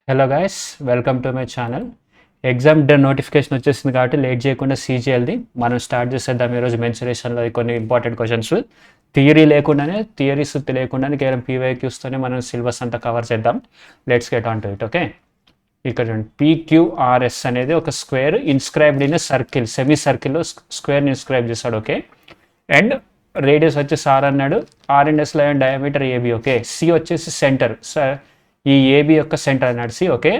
Hello guys, welcome to my channel. Exam day notification వచ్చేసింది కాబట్టి late చేయకుండా సీజీఎల్ది మనం స్టార్ట్ చేసేద్దాం. ఈరోజు మెన్సురేషన్లో కొన్ని ఇంపార్టెంట్ క్వశ్చన్స్ థియరీస్ లేకుండానే కేవలం పీవైక్యూస్తోనే మనం సిలబస్ అంతా కవర్ చేద్దాం. Let's get on to it. Okay, ఇక్కడ చూడండి, పీక్యూఆర్ఎస్ అనేది ఒక square inscribed in circle, semi సర్కిల్లో స్క్వేర్ని ఇన్స్క్రైబ్ చేశాడు. ఓకే, అండ్ రేడియస్ వచ్చేసి ఆర్ అన్నాడు, R and S line diameter AB. Okay, C వచ్చేసి సెంటర్, ఈ ఏబి యొక్క సెంటర్ అన్నాడు సి. ఓకే,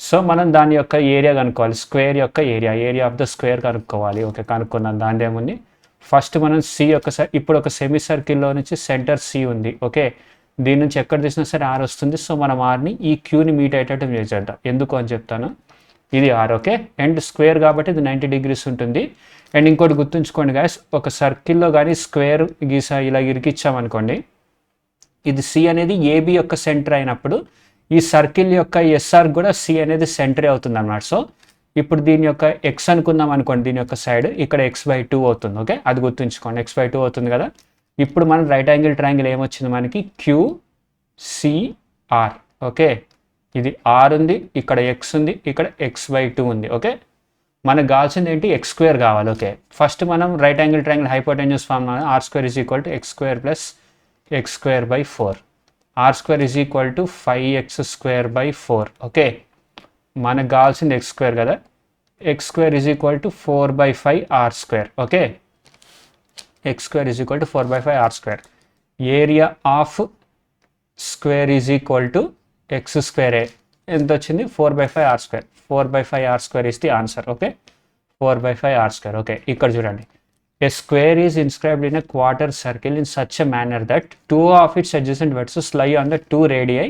సో మనం దాని యొక్క ఏరియా కనుక్కోవాలి, స్క్వేర్ యొక్క ఏరియా ఆఫ్ ద స్క్వేర్ కనుక్కోవాలి. ఓకే, కనుక్కున్నాం. దాని ఏముంది, ఫస్ట్ మనం సి యొక్క ఇప్పుడు ఒక సెమీ సర్కిల్లో నుంచి సెంటర్ సి ఉంది. ఓకే, దీని నుంచి ఎక్కడ తీసినా సరే ఆర్ వస్తుంది. సో మనం ఆర్ని ఈ క్యూని మీట్ అయ్యేటట్టు చేసేద్దాం. ఎందుకు అని చెప్తాను. ఇది ఆర్. ఓకే, అండ్ స్క్వేర్ కాబట్టి ఇది 90 degrees ఉంటుంది. అండ్ ఇంకోటి గుర్తుంచుకోండి గాయస్, ఒక సర్కిల్లో కానీ స్క్వేర్ గీసా ఇలా ఇరికిచ్చామనుకోండి, ఇది సి అనేది ఏబి యొక్క సెంటర్ అయినప్పుడు ఈ సర్కిల్ యొక్క ఎస్ఆర్ కూడా సి అనేది సెంటరే అవుతుంది అన్నమాట. సో ఇప్పుడు దీని యొక్క ఎక్స్ అనుకుందాం అనుకోండి, దీని యొక్క సైడ్ ఇక్కడ x/2 అవుతుంది. ఓకే, అది గుర్తుంచుకోండి, x/2 అవుతుంది కదా. ఇప్పుడు మనం రైట్ యాంగిల్ ట్రయాంగిల్ ఏమొచ్చింది మనకి, QCR. ఓకే, ఇది ఆర్ ఉంది, ఇక్కడ ఎక్స్ ఉంది, ఇక్కడ x/2 ఉంది. ఓకే, మనకు కావాల్సింది ఏంటి, x² కావాలి. ఓకే, ఫస్ట్ మనం right angle triangle hypotenuse form r² = x² + x²/4. r² = 5x²/4. Okay, మనకు కావాల్సింది x² కదా, x² = 4/5r². Okay, x² = 4/5r². Area of square x². ఎంత వచ్చింది, 4/5r². 4/5r² is the answer. Okay, 4/5r². Okay, ఇక్కడ చూడండి, a square is inscribed in a quarter circle in such a manner that two of its adjacent vertices lie on the two radii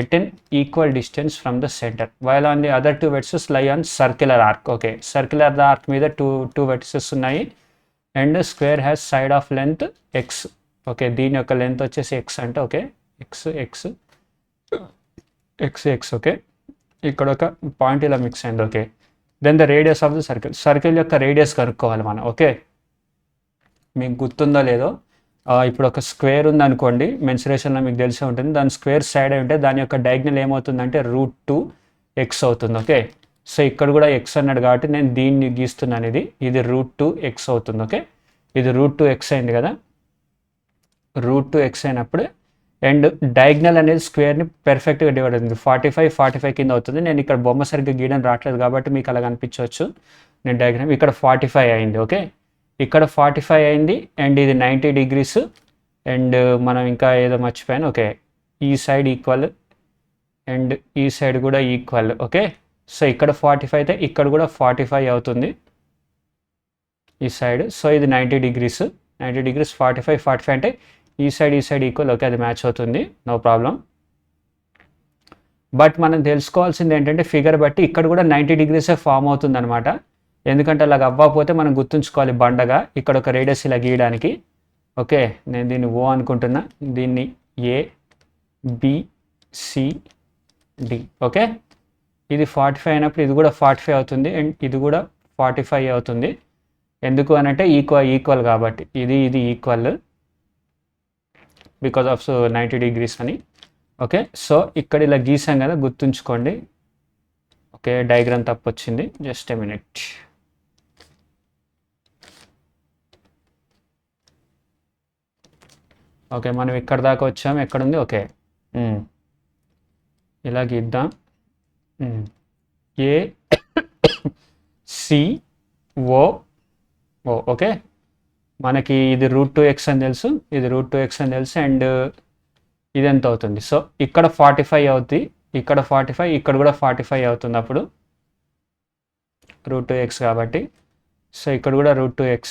at an equal distance from the center, while on the other two vertices lie on circular arc. Okay, circular arc మీద two vertices ఉన్నాయి, and square has side of length x. Okay, దీని యొక్క length వచ్చేసి x అంటే, okay, x. Okay, ఇక్కడ ఒక point ఇలా mix అయింది. Okay, then the radius of the circle యొక్క రేడియస్ కనుక్కోవాలి మనం. ఓకే, మీకు గుర్తుందో లేదో, ఇప్పుడు ఒక స్క్వేర్ ఉంది అనుకోండి, మెన్సురేషన్లో మీకు తెలిసే ఉంటుంది, దాని స్క్వేర్ సైడ్ అయి ఉంటే దాని యొక్క డయాగ్నల్ ఏమవుతుందంటే √2x అవుతుంది. ఓకే, సో ఇక్కడ కూడా x అన్నాడు కాబట్టి నేను దీన్ని గీస్తున్నాను, ఇది √2x అవుతుంది. ఓకే, ఇది √2x అయింది కదా, √2x అయినప్పుడు అండ్ డయాగ్నల్ అనేది స్క్వేర్ని పెర్ఫెక్ట్గా డివైడ్ అవుతుంది. 45 కింద అవుతుంది. నేను ఇక్కడ బొమ్మ సరిగ్గా గీయడం రావట్లేదు కాబట్టి మీకు అలా కనిపించవచ్చు. నేను డయాగ్రామ్ ఇక్కడ 45 అయింది. ఓకే, ఇక్కడ 45 అయింది, అండ్ ఇది 90 degrees, అండ్ మనం ఇంకా ఏదో మర్చిపోయాను. ఓకే, ఈ సైడ్ ఈక్వల్ అండ్ ఈ సైడ్ కూడా ఈక్వల్. ఓకే, సో ఇక్కడ 45 అయితే ఇక్కడ కూడా 45 అవుతుంది ఈ సైడ్. సో ఇది 90 degrees, 45 అంటే ఈ సైడ్ ఈక్వల్. ఓకే, అది మ్యాచ్ అవుతుంది, నో ప్రాబ్లం. బట్ మనం తెలుసుకోవాల్సింది ఏంటంటే, ఫిగర్ బట్టి ఇక్కడ కూడా 90 degrees ఫామ్ అవుతుంది అనమాట. ఎందుకంటే అలాగ అవ్వకపోతే మనం గుర్తుంచుకోవాలి బండగా, ఇక్కడ ఒక రేడియస్ ఇలా గీయడానికి. ఓకే, నేను దీన్ని O అనుకుంటున్నా, దీన్ని ABCD. ఓకే, ఇది 45 అయినప్పుడు ఇది కూడా 45 అవుతుంది, అండ్ ఇది కూడా 45 అవుతుంది. ఎందుకు అని అంటే ఈక్వల్ కాబట్టి, ఇది ఈక్వల్ బికాస్ ఆఫ్ 90 degrees అని. ఓకే, సో ఇక్కడ ఇలా గీసాం కదా, గుర్తుంచుకోండి. ఓకే, డయాగ్రామ్ తప్పు వచ్చింది, జస్ట్ ఎ మినిట్. ఓకే, మనం ఇక్కడ దాకా వచ్చాము, ఎక్కడుంది. ఓకే, ఇలా గీద్దాం, ACO. ఓకే, మనకి ఇది √2x అని తెలుసు, అండ్ ఇది ఎంత అవుతుంది. సో ఇక్కడ 45 అవుతుంది, ఇక్కడ 45, ఇక్కడ కూడా 45 అవుతుంది. అప్పుడు √2x కాబట్టి, సో ఇక్కడ కూడా √2x,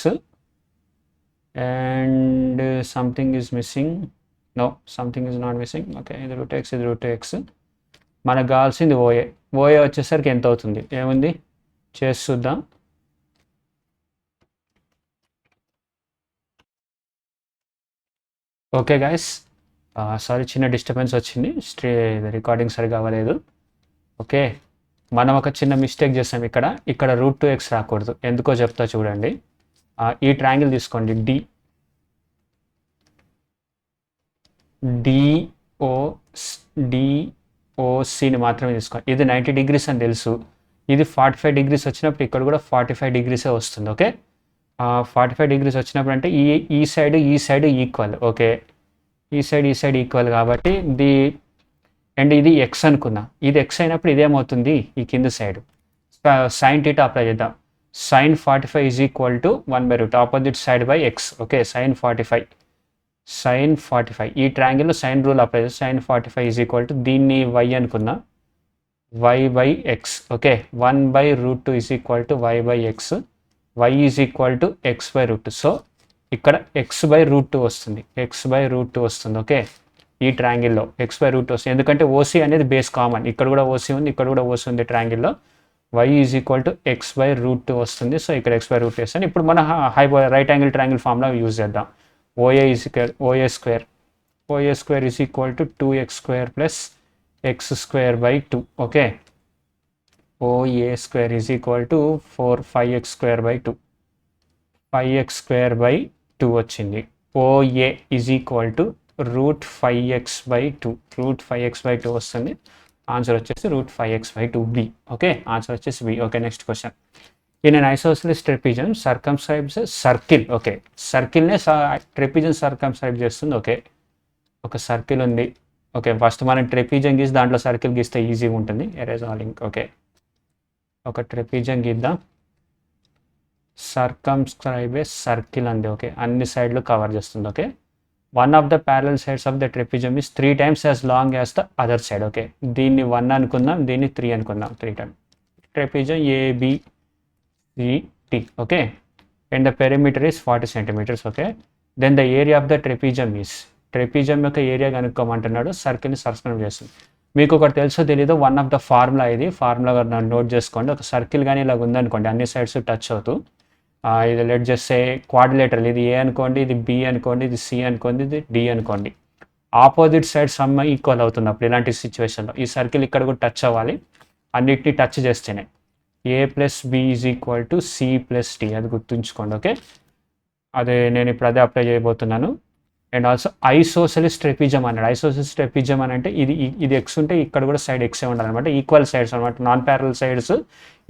and something is missing. No, something is not missing. Okay, ఇది √2x. మనకు కావాల్సింది OA వచ్చేసరికి ఎంత అవుతుంది, ఏముంది చేసి చూద్దాం. ఓకే గైస్, సారీ, చిన్న డిస్టర్బెన్స్ వచ్చింది, రికార్డింగ్ సరిగా అవ్వలేదు. ఓకే, మనం ఒక చిన్న మిస్టేక్ చేసాం, ఇక్కడ √2x రాకూడదు. ఎందుకో చెప్తా చూడండి. ఈ ట్రయాంగిల్ తీసుకోండి, DO ఓసీని మాత్రమే తీసుకోవాలి. ఇది 90 degrees అని తెలుసు, ఇది 45 degrees వచ్చినప్పుడు ఇక్కడ కూడా 45 degrees వస్తుంది. ఓకే, 45 degrees వచ్చినప్పుడు అంటే ఈ సైడ్ ఈక్వల్. ఓకే, ఈ సైడ్ ఈక్వల్ కాబట్టి అండ్ ఇది ఎక్స్ అనుకున్నా, ఇది ఎక్స్ అయినప్పుడు ఇదేమవుతుంది, ఈ కింద సైడ్ సైన్ టీటా అప్లై చేద్దాం. Sine 45 is equal to 1/√, opposite side by X. Okay, sine 45 ఈ ట్రయాంగిల్లో సైన్ రూల్ అప్లై చేస్తే సైన్ 45 ఈజ్ ఈక్వల్ టు దీన్ని వై అనుకున్నా, y by X. Okay, 1/√2 is equal to y by X, y is equal to x/√2. So ఇక్కడ x/√2 వస్తుంది, వస్తుంది. Okay, ఈ ట్రయాంగిల్లో x/√2 వస్తుంది, ఎందుకంటే ఓసీ అనేది బేస్ కామన్, ఇక్కడ కూడా ఓసీ ఉంది, ఇక్కడ కూడా ఓసీ ఉంది ట్రయాంగిల్లో. y is equal to x/√2 వస్తుంది. సో ఇక్కడ x/√2 వేస్తాను. ఇప్పుడు మన right angle triangle formula use చేద్దాం. OA square is equal to 2x² plus x²/2. Okay, OA square is equal to 5x²/2, 5x²/2 వచ్చింది. OA is equal to √5x/2, √5x/2 వస్తుంది. Answer వచ్చేసి √5x/2 B. Okay, answer వచ్చేసి B. Okay, next question. In an isosceles trapezium circumscribes circle. Okay, సర్కిల్నే trapezium circumscribe చేస్తుంది. Okay, ఒక circle ఉంది. Okay, first మనం ట్రెపిజం గీసి దాంట్లో సర్కిల్ గీస్తే ఈజీగా ఉంటుంది. Erase all ink. ఓకే, ఒక ట్రెపిజం గీద్దాం, సర్కంస్క్రైబ్ సర్కిల్ అంది. ఓకే, అన్ని సైడ్లు కవర్ చేస్తుంది. Okay, one of the parallel sides of the trapezium is 3 times as long as the other side. Okay, దీన్ని 1 అనుకుందాం, దీన్ని 3 అనుకుందాం. 3 times trapezium ABCD. Okay, and the perimeter is 40 centimeters. Okay, then the area of the trapezium is, trapezium యొక్క area కనుక్కోమంటున్నాడు, సర్కిల్ని circle చేస్తుంది. మీకు ఒకటి తెలుసో తెలీదు, వన్ ఆఫ్ ద ఫార్ములా, ఇది ఫార్ములా నోట్ చేసుకోండి. ఒక సర్కిల్ కానీ ఇలా ఉందనుకోండి, అన్ని సైడ్స్ టచ్ అవుతూ, ఇది లెట్ చేస్తే క్వాడ్రిలేటరల్, ఇది A అనుకోండి, ఇది B అనుకోండి, ఇది C అనుకోండి, ఇది D అనుకోండి. ఆపోజిట్ సైడ్ సమ్ ఈక్వల్ అవుతుంది అప్పుడు ఇలాంటి సిచ్యువేషన్లో. ఈ సర్కిల్ ఇక్కడ కూడా టచ్ అవ్వాలి, అన్నిటిని టచ్ చేస్తేనే. A + B is equal to C + D, అది గుర్తుంచుకోండి. ఓకే, నేను ఇప్పుడు అదే అప్లై చేయబోతున్నాను. అండ్ ఆల్సో ఐసోసెలిస్ ట్రెపిజం అన్నాడు. ఐసోసెలిస్ ట్రెపిజం అని అంటే ఇది ఎక్స్ ఉంటే ఇక్కడ కూడా సైడ్ ఎక్సే ఉండాలన్నమాట, ఈక్వల్ సైడ్స్ అనమాట, నాన్ ప్యారల్ సైడ్స్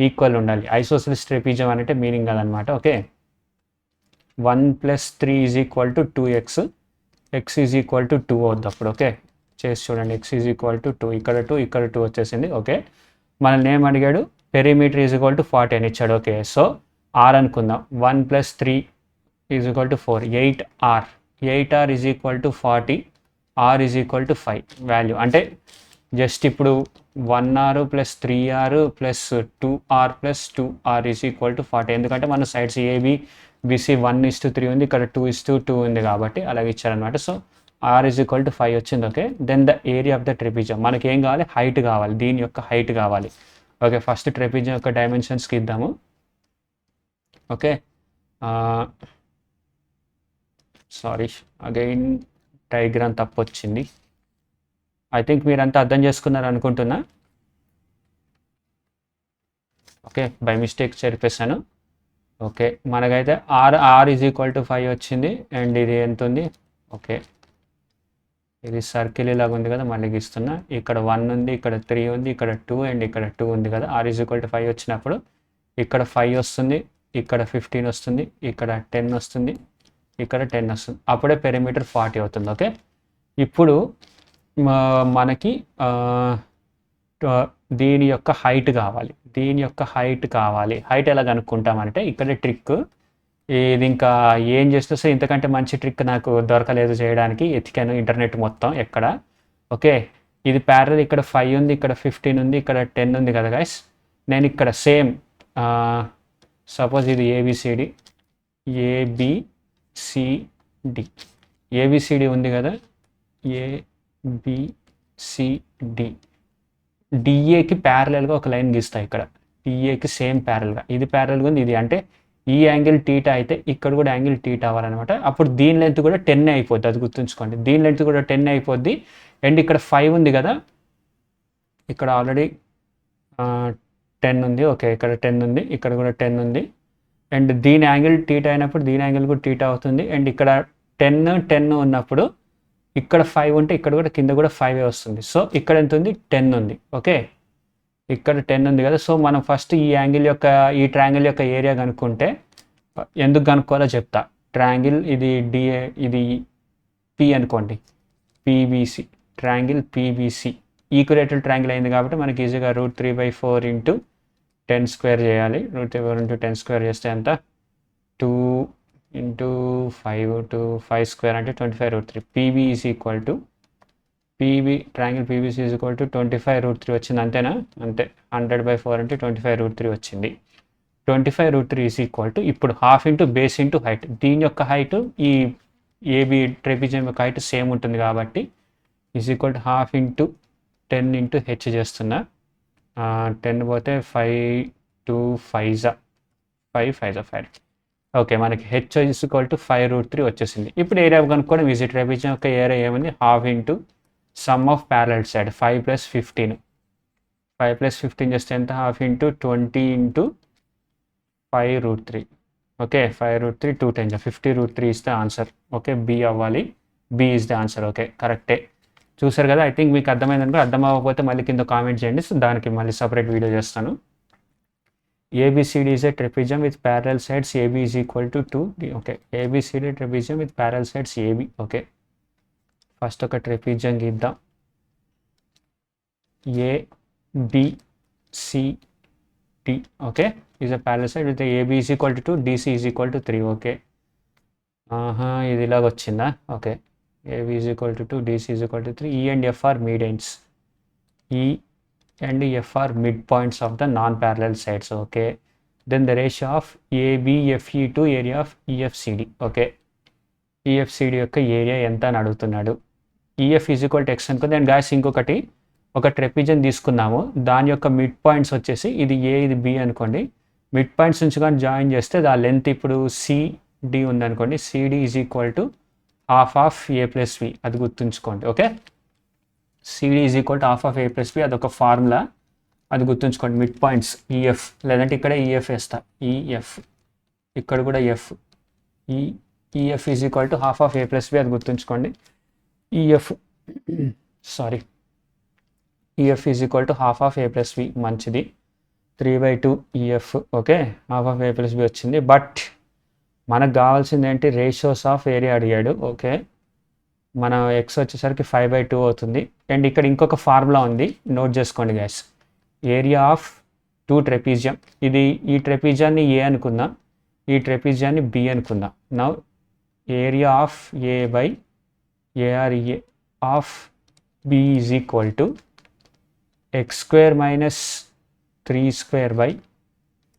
ఈక్వల్ ఉండాలి. ఐసోసెలిస్ ట్రెపిజం అంటే మీనింగ్ అదనమాట. Okay, 1 + 3 is equal to 2x, x is equal to 2 అవుద్ది అప్పుడు. ఓకే, చేసి చూడండి, x ఈజ్ ఈక్వల్ టు 2, ఇక్కడ 2, ఇక్కడ 2 వచ్చేసింది. ఓకే, మనల్ని ఏం అడిగాడు, పెరిమీటర్ ఈజ్ ఈక్వల్ టు 40 అని ఇచ్చాడు. ఓకే, సో r అనుకుందాం, 1 + 3 is equal to 4, 8r, 8r is equal to 40, r is equal to 5 value. అంటే జస్ట్ ఇప్పుడు 1r + 3r + 2r + 2r is equal to 40, ఎందుకంటే మన సైడ్స్ ABBC 1:3 ఉంది, ఇక్కడ 2:2 ఉంది కాబట్టి అలాగే ఇచ్చారనమాట. So r is equal to 5 వచ్చింది. Okay, then the area of the trapezium, మనకి ఏం కావాలి, హైట్ కావాలి, దీని యొక్క హైట్ కావాలి. ఓకే, ఫస్ట్ ట్రెపిజం యొక్క డైమెన్షన్స్కి ఇద్దాము. ఓకే, సారీ అగైన్ డయాగ్రామ్ తప్పు వచ్చింది. ఐ థింక్ మీరంతా అర్థం చేసుకున్నారు అనుకుంటున్నా. ఓకే, బై మిస్టేక్ చెరిపేశాను. ఓకే, మనకైతే r ఈజ్ ఈక్వల్ టు 5 వచ్చింది. అండ్ ఇది ఎంత ఉంది, ఓకే, ఇది సర్కిల్ ఇలాగ ఉంది కదా, మళ్ళీ గీస్తున్నా. ఇక్కడ 1 ఉంది, ఇక్కడ 3 ఉంది, ఇక్కడ 2 అండ్ ఇక్కడ 2 ఉంది కదా. r ఈజ్ ఈక్వల్ టు 5 వచ్చినప్పుడు ఇక్కడ 5 వస్తుంది, ఇక్కడ 15 వస్తుంది, ఇక్కడ 10 వస్తుంది, ఇక్కడ 10 వస్తుంది. అప్పుడే పెరిమీటర్ 40 అవుతుంది. ఓకే, ఇప్పుడు మనకి దీని యొక్క హైట్ కావాలి, హైట్ ఎలా కనుక్కుంటామంటే ఇక్కడ ట్రిక్ ఇది. ఇంకా ఏం చేస్తే సో ఇంతకంటే మంచి ట్రిక్ నాకు దొరకలేదు చేయడానికి, ఎతికాను ఇంటర్నెట్ మొత్తం ఎక్కడ. ఓకే, ఇది ప్యారల్, ఇక్కడ 5 ఉంది, ఇక్కడ 15 ఉంది, ఇక్కడ 10 ఉంది కదా గైస్. నేను ఇక్కడ సేమ్ సపోజ్ ఇది ABCD ఉంది కదా, ABCD, DAకి ప్యారలల్గా ఒక లైన్ గీస్తా. ఇక్కడ DAకి సేమ్ ప్యారల్గా, ఇది ప్యారల్గా ఉంది, ఇది అంటే ఈ యాంగిల్ టీటా అయితే ఇక్కడ కూడా యాంగిల్ టీటా అవ్వాలన్నమాట. అప్పుడు దీని లెంత్ కూడా 10 అయిపోద్ది, అది గుర్తుంచుకోండి. దీని లెంత్ కూడా 10 అయిపోద్ది. అండ్ ఇక్కడ 5 ఉంది కదా, ఇక్కడ ఆల్రెడీ 10 ఉంది. ఓకే, ఇక్కడ 10 ఉంది, ఇక్కడ కూడా 10 ఉంది. అండ్ దీని యాంగిల్ టీటా అయినప్పుడు దీని యాంగిల్ కూడా టీటా అవుతుంది. అండ్ ఇక్కడ 10 ఉన్నప్పుడు ఇక్కడ 5 ఉంటే ఇక్కడ కూడా కింద కూడా 5 వస్తుంది. సో ఇక్కడ ఎంత ఉంది 10 ఉంది. ఓకే, ఇక్కడ 10 ఉంది కదా. సో మనం ఫస్ట్ ఈ ట్రయాంగిల్ యొక్క ఏరియా కనుక్కుంటే ఎందుకు కనుక్కోవాలో చెప్తా. ట్రయాంగిల్ ఇది డిఏ, ఇది పి అనుకోండి, PBC, triangle PBC equilateral triangle అయింది కాబట్టి మనకి ఈజీగా √3/4 ఇంటూ 10 స్క్వేర్ చేయాలి. √3/4 ఇంటూ 10 స్క్వేర్ చేస్తే ఎంత 2 ఇంటూ 5 స్క్వేర్ అంటే 25√3. PB is equal to triangle PBC is equal to 25√3 వచ్చింది, అంతేనా? అంతే. 100/4 అంటే 25√3 వచ్చింది. 25√3 ఈజ్ ఈక్వల్ టు ఇప్పుడు half into base into height. దీని యొక్క హైట్ ఈ ఏబి ట్రెపిజియం యొక్క హైట్ సేమ్ ఉంటుంది కాబట్టి is equal to half into 10 into H చేస్తున్నా. 10 పోతే 5 2 5 5. ఓకే, మనకి హెచ్ ఈజ్ ఈక్వల్ టు 5√3 వచ్చేసింది. ఇప్పుడు ఏరియా కనుక్కోవడం ఈజీ. ట్రెపిజియం యొక్క ఏరియా ఏముంది, half into sum of parallel side 5 + 15. 5 + 15 చేస్తే ఎంత, half into 20 into 5√3. Okay, 5√3 2 times 50√3 is the answer. Okay, B అవ్వాలి, B is the answer. Okay, కరెక్టే. చూసారు కదా. ఐ థింక్ మీకు అర్థమైంది అనుకో. అర్థం అవ్వకపోతే మళ్ళీ కింద కామెంట్ చేయండి, సో దానికి మళ్ళీ సపరేట్ వీడియో చేస్తాను. ABCD is a trapezium with parallel sides AB is equal to 2D. Okay, ABCD trapezium with parallel sides AB. Okay, first ఒక trapezium గీద్దాం. ABCD. Okay, is a parallel side with AB is equal to 2, DC is equal to 3. Okay, ఇది ఇలాగ వచ్చిందా? Okay, AB is equal to 2, DC is equal to 3. E and F are medians. E and F are midpoints of the non-parallel sides. Okay, then the ratio of ABFE to area of EFCD. Okay, EFCD యొక్క area ఎంత అని అడుగుతున్నాడు. EF is equal to x అనుకుంది. And guys ఇంకొకటి, ఒక ట్రెపిజన్ తీసుకున్నాము, దాని యొక్క మిడ్ పాయింట్స్ వచ్చేసి ఇది ఏ ఇది బి అనుకోండి. మిడ్ పాయింట్స్ నుంచి కానీ జాయిన్ చేస్తే దాని లెంత్ ఇప్పుడు సిడి ఉందనుకోండి. CD is equal to half of A plus B, అది గుర్తుంచుకోండి. Okay, CD is equal to half of A plus B, అదొక ఫార్ములా, అది గుర్తుంచుకోండి. మిడ్ పాయింట్స్ ఈఎఫ్, లేదంటే ఇక్కడ ఈఎఫ్ వేస్తా, ఈఎఫ్, ఇక్కడ కూడా F. EF is equal to half of A plus B, అది గుర్తుంచుకోండి. EF EF is equal to half of A plus B, మంచిది. 3/2 EF. Okay, half of A plus B వచ్చింది. But మనకు కావాల్సింది ఏంటి, రేషియోస్ ఆఫ్ ఏరియా అడిగాడు. Okay, మన X వచ్చేసరికి 5/2 అవుతుంది. అండ్ ఇక్కడ ఇంకొక ఫార్ములా ఉంది, నోట్ చేసుకోండి గైస్. ఏరియా ఆఫ్ 2 ట్రెపిజియం, ఇది ఈ ట్రెపిజియాన్ని ఏ అనుకుందాం, ఈ ట్రెపిజియాన్ని బి అనుకుందాం. Now area of A by area of B is equal to x² - 3² /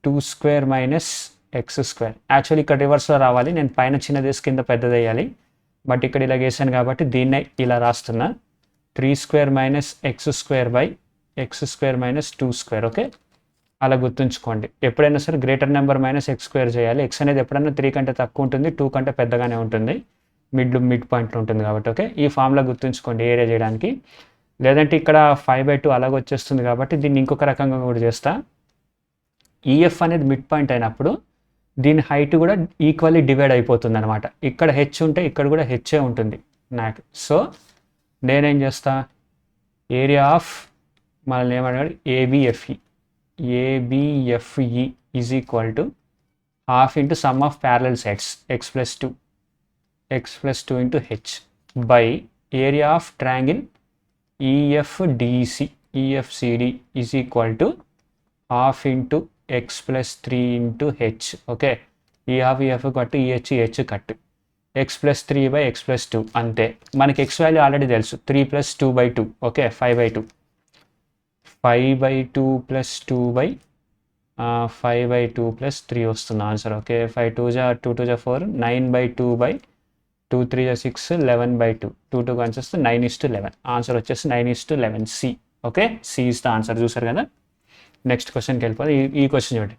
2² - x². Actually ఇక్కడ రివర్స్లో రావాలి, నేను పైన చిన్నది వేసి కింద పెద్దది వేయాలి. బట్ ఇక్కడ ఇలా వేసాను కాబట్టి దీన్నే ఇలా రాస్తున్నా. 3² - x² / x² - 2². ఓకే, అలా గుర్తుంచుకోండి. ఎప్పుడైనా సరే గ్రేటర్ నెంబర్ -x² చేయాలి. x అనేది ఎప్పుడైనా 3 కంటే తక్కువ ఉంటుంది, 2 కంటే పెద్దగానే ఉంటుంది, మిడ్ పాయింట్లో ఉంటుంది కాబట్టి. ఓకే, ఈ ఫార్ములా గుర్తుంచుకోండి ఏరియా చేయడానికి. లేదంటే ఇక్కడ 5/2 అలాగ వచ్చేస్తుంది కాబట్టి దీన్ని ఇంకొక రకంగా కూడా చేస్తా. ఈఎఫ్ అనేది మిడ్ పాయింట్ అయినప్పుడు దీని హైట్ కూడా ఈక్వల్లీ డివైడ్ అయిపోతుంది అనమాట. ఇక్కడ హెచ్ ఉంటే ఇక్కడ కూడా హెచ్ఏ ఉంటుంది నాకు. సో నేనేం చేస్తా, ఏరియా ఆఫ్ మనల్ని ఏమన్నాడు, A B F E is equal to half into sum of parallel sides x + 2 into H by area of triangle EFCD is equal to half into x + 3 into H. Okay, ఈ half E F cut, E H cut, x + 3 / x + 2 అంతే. మనకి x value already తెలుసు, 3 + 2/2. Okay, 5/2 + 2/5/2 + 3 వస్తుంది answer. Okay, 5 2 2 4 9/2/2 3 6 11/2 2 వస్తే 9:11. Answer వచ్చేసి 9:11 C. Okay, C is the answer. చూసారు కదా. Next క్వశ్చన్కి వెళ్ళిపోవాలి. ఈ క్వశ్చన్ చూడండి.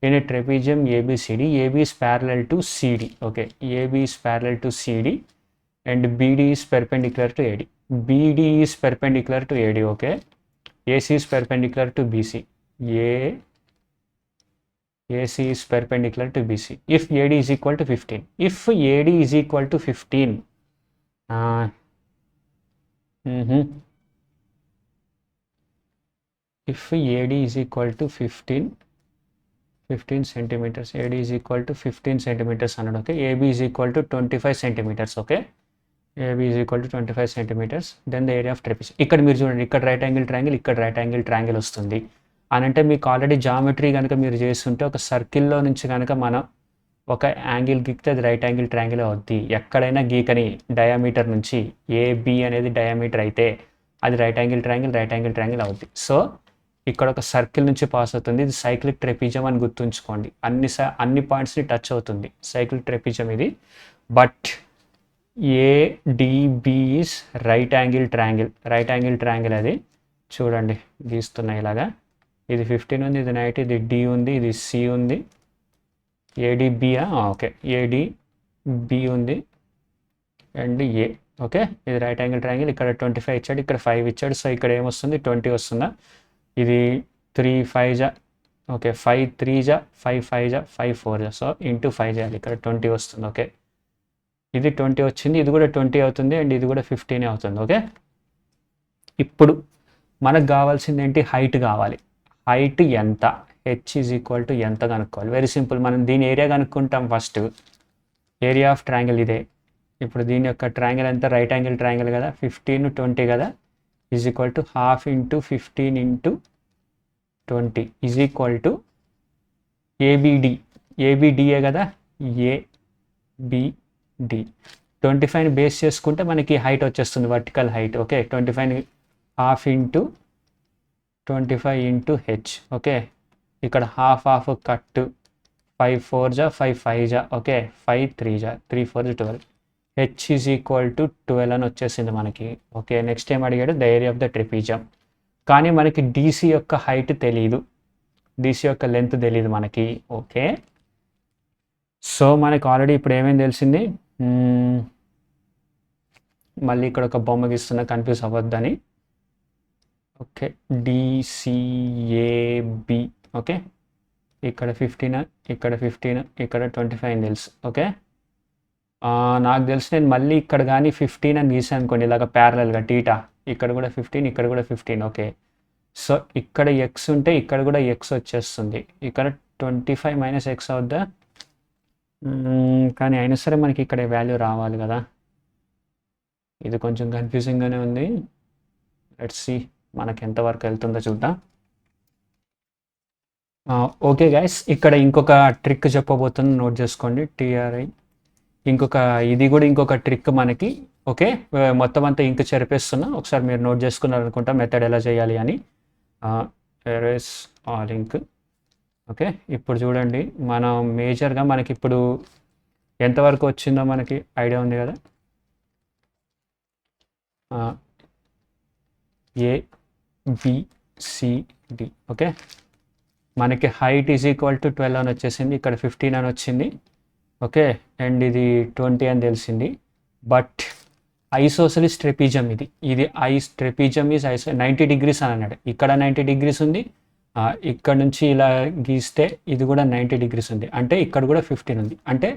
In a trapezium ABCD, AB is parallel to CD. Okay, AB is parallel to CD and BD is perpendicular to AD. BD is perpendicular to AD. Okay, AC is perpendicular to BC. AC is perpendicular to BC. If AD is equal to 15. If AD is equal to 15, if AD is equal to 15 centimeters, AD is equal to 15 centimeters అన్నాడు. Okay, AB is equal to 25 centimeters. Okay, AB is equal to 25 centimeters. Then the area of trapezium. ఇక్కడ మీరు చూడండి, ఇక్కడ right angle triangle, ఇక్కడ right angle triangle వస్తుంది అని అంటే మీకు ఆల్రెడీ జామెట్రీ కనుక మీరు చేస్తుంటే ఒక సర్కిల్లో నుంచి కనుక మనం ఒక యాంగిల్ గీకితే అది రైట్ యాంగిల్ ట్రయాంగిల్ అవుద్ది. ఎక్కడైనా గీకని డయామీటర్ నుంచి AB అనేది డయామీటర్ అయితే అది రైట్ యాంగిల్ ట్రయాంగిల్ అవుద్ది. సో ఇక్కడ ఒక సర్కిల్ నుంచి పాస్ అవుతుంది, ఇది సైక్లిక్ ట్రెపిజం అని గుర్తుంచుకోండి. అన్ని పాయింట్స్ని టచ్ అవుతుంది సైక్లిక్ ట్రెపిజం ఇది. But ADB is right angle triangle అది చూడండి గీస్తున్నాయి ఇలాగా. ఇది 15 ఉంది, ఇది 90, ఇది D ఉంది, ఇది C ఉంది. ADB ఓకే, ADB ఉంది అండ్ A. ఓకే, ఇది రైట్ యాంగిల్ ట్రయాంగిల్. ఇక్కడ 25 ఇచ్చాడు, ఇక్కడ 5 ఇచ్చాడు. సో ఇక్కడ ఏమొస్తుంది, 20 వస్తుందా. ఇది 3 5 జా, ఓకే 5 3 జా, 5 5 జా, 5 4 జా. సో ఇంటూ 5 చేయాలి, ఇక్కడ 20 వస్తుంది. ఓకే, ఇది 20 వచ్చింది, ఇది కూడా 20 అవుతుంది అండ్ ఇది కూడా 15 అవుతుంది. ఓకే, ఇప్పుడు మనకు కావాల్సింది ఏంటి, హైట్ కావాలి. హైట్ ఎంత, H ఈజ్ ఈక్వల్ టు ఎంత కనుక్కోవాలి. వెరీ సింపుల్, మనం దీని ఏరియా కనుక్కుంటాం ఫస్ట్. ఏరియా ఆఫ్ ట్రయాంగిల్ ఇదే. ఇప్పుడు దీని యొక్క ట్రయాంగిల్ ఎంత, రైట్ యాంగిల్ ట్రయాంగిల్ కదా, 15 20 కదా, is equal to half into 15 into 20 is equal to A B D A కదా, ఏబిడి. 25ని బేస్ చేసుకుంటే మనకి హైట్ వచ్చేస్తుంది, వర్టికల్ హైట్. ఓకే, 25ని half into 25 into H. Okay, ఇక్కడ హాఫ్ కట్, 5 4 జా, 5 5 జా. ఓకే, 5 3 జా, 3 4 12. H ఈజ్ ఈక్వల్ టు 12 అని వచ్చేసింది మనకి. ఓకే, నెక్స్ట్ ఏం అడిగాడు, ద ఏరియా ఆఫ్ ద ట్రెపిజం. కానీ మనకి DC యొక్క హైట్ తెలియదు, DC యొక్క లెంత్ తెలియదు మనకి. ఓకే, సో మనకి ఆల్రెడీ ఇప్పుడు ఏమేమి తెలిసింది, మళ్ళీ ఇక్కడ ఒక బొమ్మ గీస్తున్నా కన్ఫ్యూజ్ అవ్వద్దని. Okay, DCAB. ఓకే, ఇక్కడ 15, ఇక్కడ 15, ఇక్కడ 25 అని తెలుసు. ఓకే, నాకు తెలిసి నేను మళ్ళీ ఇక్కడ కానీ 15 అని గీసాను అనుకోండి, ఇలాగ ప్యారలల్గా టీటా, ఇక్కడ కూడా 15, ఇక్కడ కూడా 15. ఓకే, సో ఇక్కడ ఎక్స్ ఉంటే ఇక్కడ కూడా ఎక్స్ వచ్చేస్తుంది, ఇక్కడ 25 మైనస్ ఎక్స్ అవుద్దా. కానీ అయినా సరే మనకి ఇక్కడ వాల్యూ రావాలి కదా, ఇది కొంచెం కన్ఫ్యూజింగ్గానే ఉంది. లెట్స్ సీ మనకి ఎంతవరకు వెళ్తుందో చూద్దాం. ఓకే గైస్, ఇక్కడ ఇంకొక ట్రిక్ చెప్పబోతున్నా, నోట్ చేసుకోండి. TRI ఇంకొక ట్రిక్ మనకి. ఓకే, మొత్తం అంతా ఇంక చెరిపేస్తున్నా, ఒకసారి మీరు నోట్ చేసుకున్నారు అనుకుంటా మెథడ్ ఎలా చేయాలి అని. Erase all ink. ఓకే, ఇప్పుడు చూడండి, మనం మేజర్గా మనకి ఇప్పుడు ఎంతవరకు వచ్చిందో మనకి ఐడియా ఉంది కదా. ABCD. ఓకే, మనకి హైట్ ఈజ్ ఈక్వల్ టు 12 అని వచ్చేసింది, ఇక్కడ 15 అని వచ్చింది. ఓకే, అండ్ ఇది 20 అని తెలిసింది. బట్ ఐసోసెలిస్ ట్రెపిజం ఇది ట్రెపిజం ఈజ్ 90 degrees అని అన్నాడు. ఇక్కడ 90 degrees ఉంది, ఇక్కడ నుంచి ఇలా గీస్తే ఇది కూడా 90 degrees ఉంది, అంటే ఇక్కడ కూడా 15 ఉంది, అంటే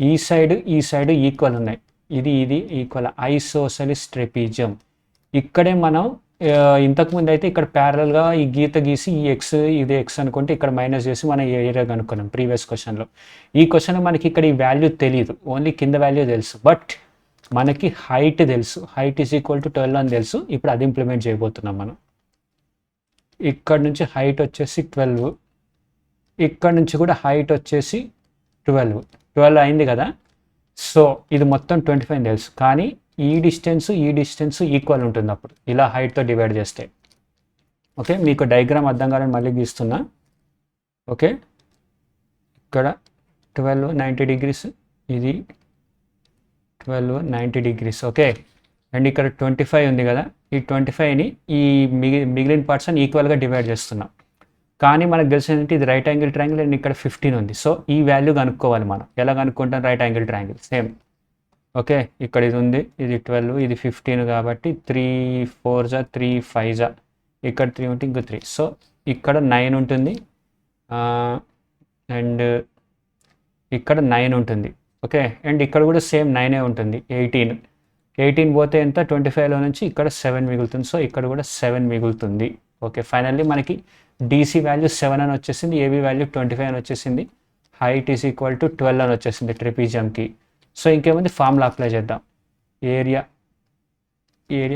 ఈ సైడ్ ఈక్వల్ ఉన్నాయి, ఇది ఈక్వల్. ఐసోసెలిస్ ట్రెపిజం. ఇక్కడే మనం ఇంతకుముందు అయితే ఇక్కడ ప్యారల్గా ఈ గీత గీసి ఈ ఎక్స్, ఇది ఎక్స్ అనుకుంటే ఇక్కడ మైనస్ చేసి మనం ఏరియా కనుక్కున్నాం ప్రీవియస్ క్వశ్చన్లో. ఈ క్వశ్చన్ మనకి ఇక్కడ ఈ వాల్యూ తెలియదు, ఓన్లీ కింద వాల్యూ తెలుసు. బట్ మనకి హైట్ తెలుసు, హైట్ ఈజ్ ఈక్వల్ టు 12 అని తెలుసు. ఇప్పుడు అది ఇంప్లిమెంట్ చేయబోతున్నాం మనం. ఇక్కడ నుంచి హైట్ వచ్చేసి 12, ఇక్కడ నుంచి కూడా హైట్ వచ్చేసి 12 అయింది కదా. సో ఇది మొత్తం 25 తెలుసు, కానీ ఈ డిస్టెన్స్ ఈక్వల్ ఉంటుంది అప్పుడు ఇలా హైట్తో డివైడ్ చేస్తే. ఓకే, మీకు డయాగ్రామ్ అర్థం కావాలని మళ్ళీ గీస్తున్నా. ఓకే, ఇక్కడ 12 90 degrees, ఇది 12 90 degrees. ఓకే, అండ్ ఇక్కడ 25 ఉంది కదా, ఈ 25ని ఈ మిగిలిన పార్ట్స్ అని ఈక్వల్గా డివైడ్ చేస్తున్నాం. కానీ మనకు తెలిసిందంటే ఇది రైట్ యాంగిల్ ట్రయాంగిల్ అండ్ ఇక్కడ 15 ఉంది. సో ఈ వాల్యూ కనుక్కోవాలి మనం. ఎలా కనుక్కుంటాం, right angle triangle same. Okay, ఇక్కడ ఇది ఉంది, ఇది 12, ఇది 15 కాబట్టి 3 4 జా 3 5 జా, ఇక్కడ 3 ఉంటే ఇంకో 3. సో ఇక్కడ 9 ఉంటుంది అండ్ ఇక్కడ 9 ఉంటుంది. ఓకే, అండ్ ఇక్కడ కూడా సేమ్ 9 ఉంటుంది, 18. 18 పోతే ఎంత 25లో నుంచి ఇక్కడ 7 మిగులుతుంది. సో ఇక్కడ కూడా 7 మిగులుతుంది. ఓకే, ఫైనల్లీ మనకి డీసీ వాల్యూ 7 అని వచ్చేసింది, ఏబీ వాల్యూ 25 అని వచ్చేసింది, హైట్ ఈజ్ ఈక్వల్ టు 12 అని వచ్చేసింది ట్రెపీజియంకి. సో ఇంకేముంది, ఫార్ములా అప్లై చేద్దాం. Area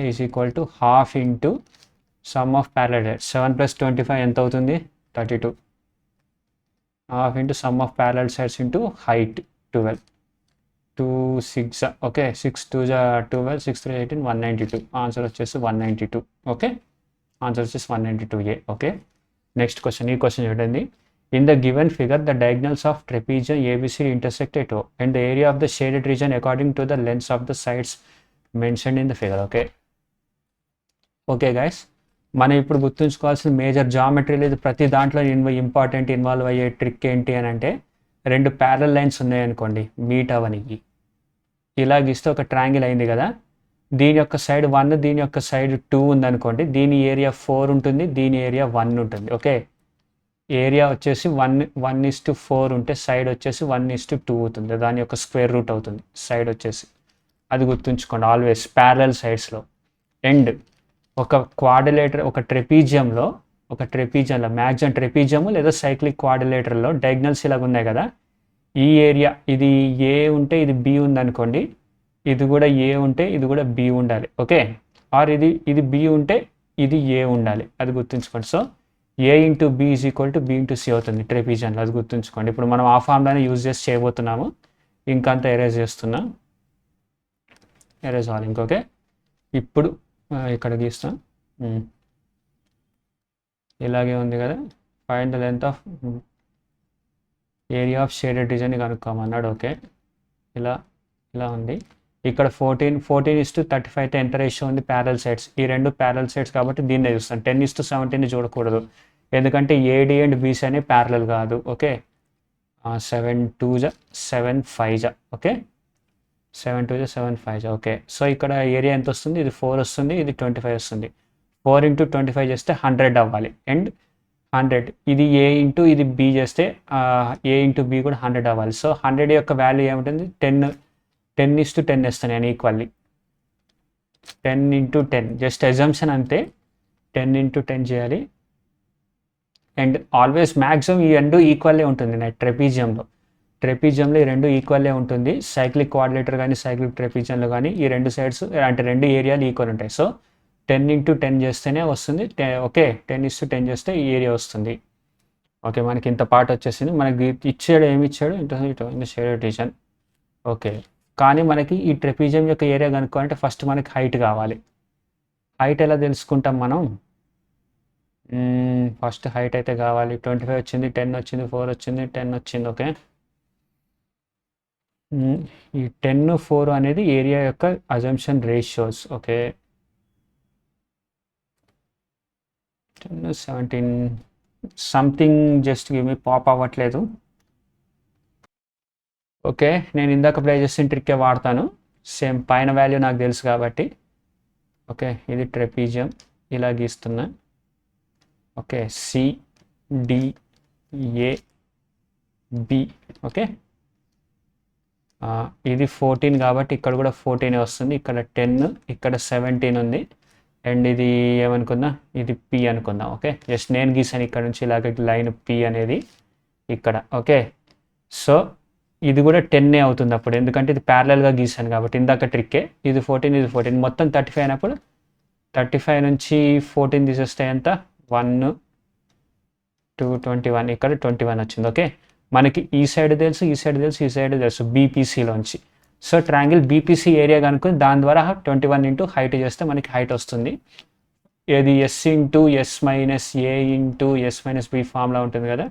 is equal to half into sum of parallel sides. 7 + 25 ఎంత అవుతుంది, 32. Half into sum of parallel sides into height 12. 2 6 okay, 6 2 12, 6 3 18, 192. Answer వచ్చేసి 192. ఓకే, ఆన్సర్ వచ్చేసి 192A. Okay, next question. ఈ క్వశ్చన్ చూడండి. In the given figure the diagonals of trapezium ABC intersect at O and the area of the shaded reason according to the lens of the sides mentioned in the figure. Okay, okay guys, మనం ఇప్పుడు గుర్తుంచుకోవాల్సిన major జామెట్రీలో ఇది ప్రతి దాంట్లో important involve అయ్యే trick ఏంటి అని అంటే, 2 ప్యారల్ లైన్స్ ఉన్నాయనుకోండి, మీట్ అవనికి ఇలా గీస్తే ఒక ట్రయాంగిల్ అయింది కదా, దీని యొక్క సైడ్ 1, దీని యొక్క సైడ్ 2 ఉందనుకోండి, దీని ఏరియా 4 ఉంటుంది, దీని ఏరియా 1 ఉంటుంది. ఓకే, ఏరియా వచ్చేసి 1:4 ఉంటే సైడ్ వచ్చేసి 1:2 అవుతుంది, దాని యొక్క స్క్వేర్ రూట్ అవుతుంది సైడ్ వచ్చేసి. అది గుర్తుంచుకోండి ఆల్వేస్ ప్యారలల్ సైడ్స్లో. అండ్ ఒక క్వాడ్రిలేటర్, ఒక ట్రెపీజియంలో మ్యాక్సిమం ట్రెపీజియము లేదా సైక్లిక్ క్వాడ్రిలేటర్లో డయాగ్నల్స్ ఇలాగ ఉన్నాయి కదా, ఈ ఏరియా ఇది ఏ ఉంటే ఇది బి ఉందనుకోండి, ఇది కూడా ఏ ఉంటే ఇది కూడా బి ఉండాలి. ఓకే, ఆర్ ఇది బి ఉంటే ఇది ఏ ఉండాలి, అది గుర్తుంచుకోండి. So A into B is equal to B into C అవుతుంది ట్రెపీజియన్లో, అది గుర్తుంచుకోండి. ఇప్పుడు మనం ఆ ఫార్ములానే యూజ్ చేసి చేయబోతున్నాము. ఇంకంతా ఎరేజ్ చేస్తున్నా, ఎరేజ్ ఆల్ ఇంకొకే. ఇప్పుడు ఇక్కడ గీస్తాం, ఇలాగే ఉంది కదా, find the length of area of shaded region కనుక్కోమన్నాడు. ఓకే, ఇలా ఉంది. ఇక్కడ 14:35 అయితే ఎంత రేషియో ఉంది, ప్యారల్ సైడ్స్, ఈ 2 ప్యారల్ సైడ్స్ కాబట్టి దీన్నే చూస్తాను. 10:17 చూడకూడదు, ఎందుకంటే ఏడి అండ్ బీసీ అనే ప్యారలల్ కాదు. Okay, 7 2 7 5 okay, 7 2 7 5 okay. సో ఇక్కడ ఏరియా ఎంత వస్తుంది, ఇది 4 వస్తుంది, ఇది 25 వస్తుంది. 4 × 25 చేస్తే 100 అవ్వాలి. అండ్ 100 ఇది ఏ ఇంటూ ఇది బి చేస్తే ఏ ఇంటూ బి కూడా 100 అవ్వాలి. సో 100 యొక్క వాల్యూ ఏముంటుంది, 10:10 వేస్తాను నేను ఈక్వల్లీ. 10 × 10 జస్ట్ అజంప్షన్ అంతే, 10 × 10 చేయాలి. అండ్ ఆల్వేస్ మ్యాక్సిమం ఈ 2 ఈక్వల్లే ఉంటుంది నా ట్రెపీజియంలో ఈ 2 ఈక్వల్లే ఉంటుంది. సైక్లిక్ కోఆర్డినేటర్ కానీ సైక్లిక్ ట్రెపీజియంలో కానీ ఈ 2 సైడ్స్ అంటే 2 ఏరియాలు ఈక్వల్ ఉంటాయి. సో 10 × 10 చేస్తేనే వస్తుంది. ఓకే, 10:10 చేస్తే ఈ ఏరియా వస్తుంది. ఓకే, మనకి ఇంత పార్ట్ వచ్చేసింది. మనకి ఇచ్చాడు, ఏమి ఇచ్చాడు, ఇంత షేడెడ్ రీజన్. ఓకే, కానీ మనకి ఈ ట్రెపీజియం యొక్క ఏరియా కనుక్కోవాలంటే ఫస్ట్ మనకి హైట్ కావాలి. హైట్ ఎలా తెలుసుకుంటాం మనం, ఫస్ట్ హైట్ అయితే కావాలి. 25 వచ్చింది, 10 వచ్చింది, 4 వచ్చింది, 10 వచ్చింది. ఓకే, ఈ 10 4 అనేది ఏరియా యొక్క assumption ratios. Okay, 10 17 something, just give me pop అవ్వట్లేదు. ఓకే, నేను ఇందాక ప్లే చేసిన ట్రిక్కే వాడతాను, సేమ్ పైన వాల్యూ నాకు తెలుసు కాబట్టి. ఓకే, ఇది ట్రెపీజియం ఇలా గీస్తున్నా. Okay, CDAB. ఓకే, ఇది 14 కాబట్టి ఇక్కడ కూడా 14 వస్తుంది, ఇక్కడ 10, ఇక్కడ 17 ఉంది. అండ్ ఇది ఏమనుకుందాం, ఇది P అనుకుందాం. ఓకే, జస్ట్ నేను గీసాను ఇక్కడ నుంచి ఇలాగ లైన్ P అనేది ఇక్కడ. ఓకే, సో ఇది కూడా 10 అవుతుంది అప్పుడు, ఎందుకంటే ఇది ప్యారలల్గా గీసాను కాబట్టి. ఇందాక ట్రిక్కే, ఇది 14, ఇది 14, మొత్తం 35 అయినప్పుడు 35 నుంచి 14 తీసేస్తే ఎంత, 1 2 21, ఇక్కడ 21 వచ్చింది. ఓకే, మనకి ఈ సైడ్ తెలుసు, ఈ సైడ్ తెలుసు, ఈ సైడ్ తెలుసు, బీపీసీలోంచి. సో ట్రయాంగిల్ బీపీసీ ఏరియా కనుక్కొని దాని ద్వారా 21 ఇంటూ హైట్ చేస్తే మనకి హైట్ వస్తుంది. ఇది S × S - A × S - B formula ఉంటుంది కదా,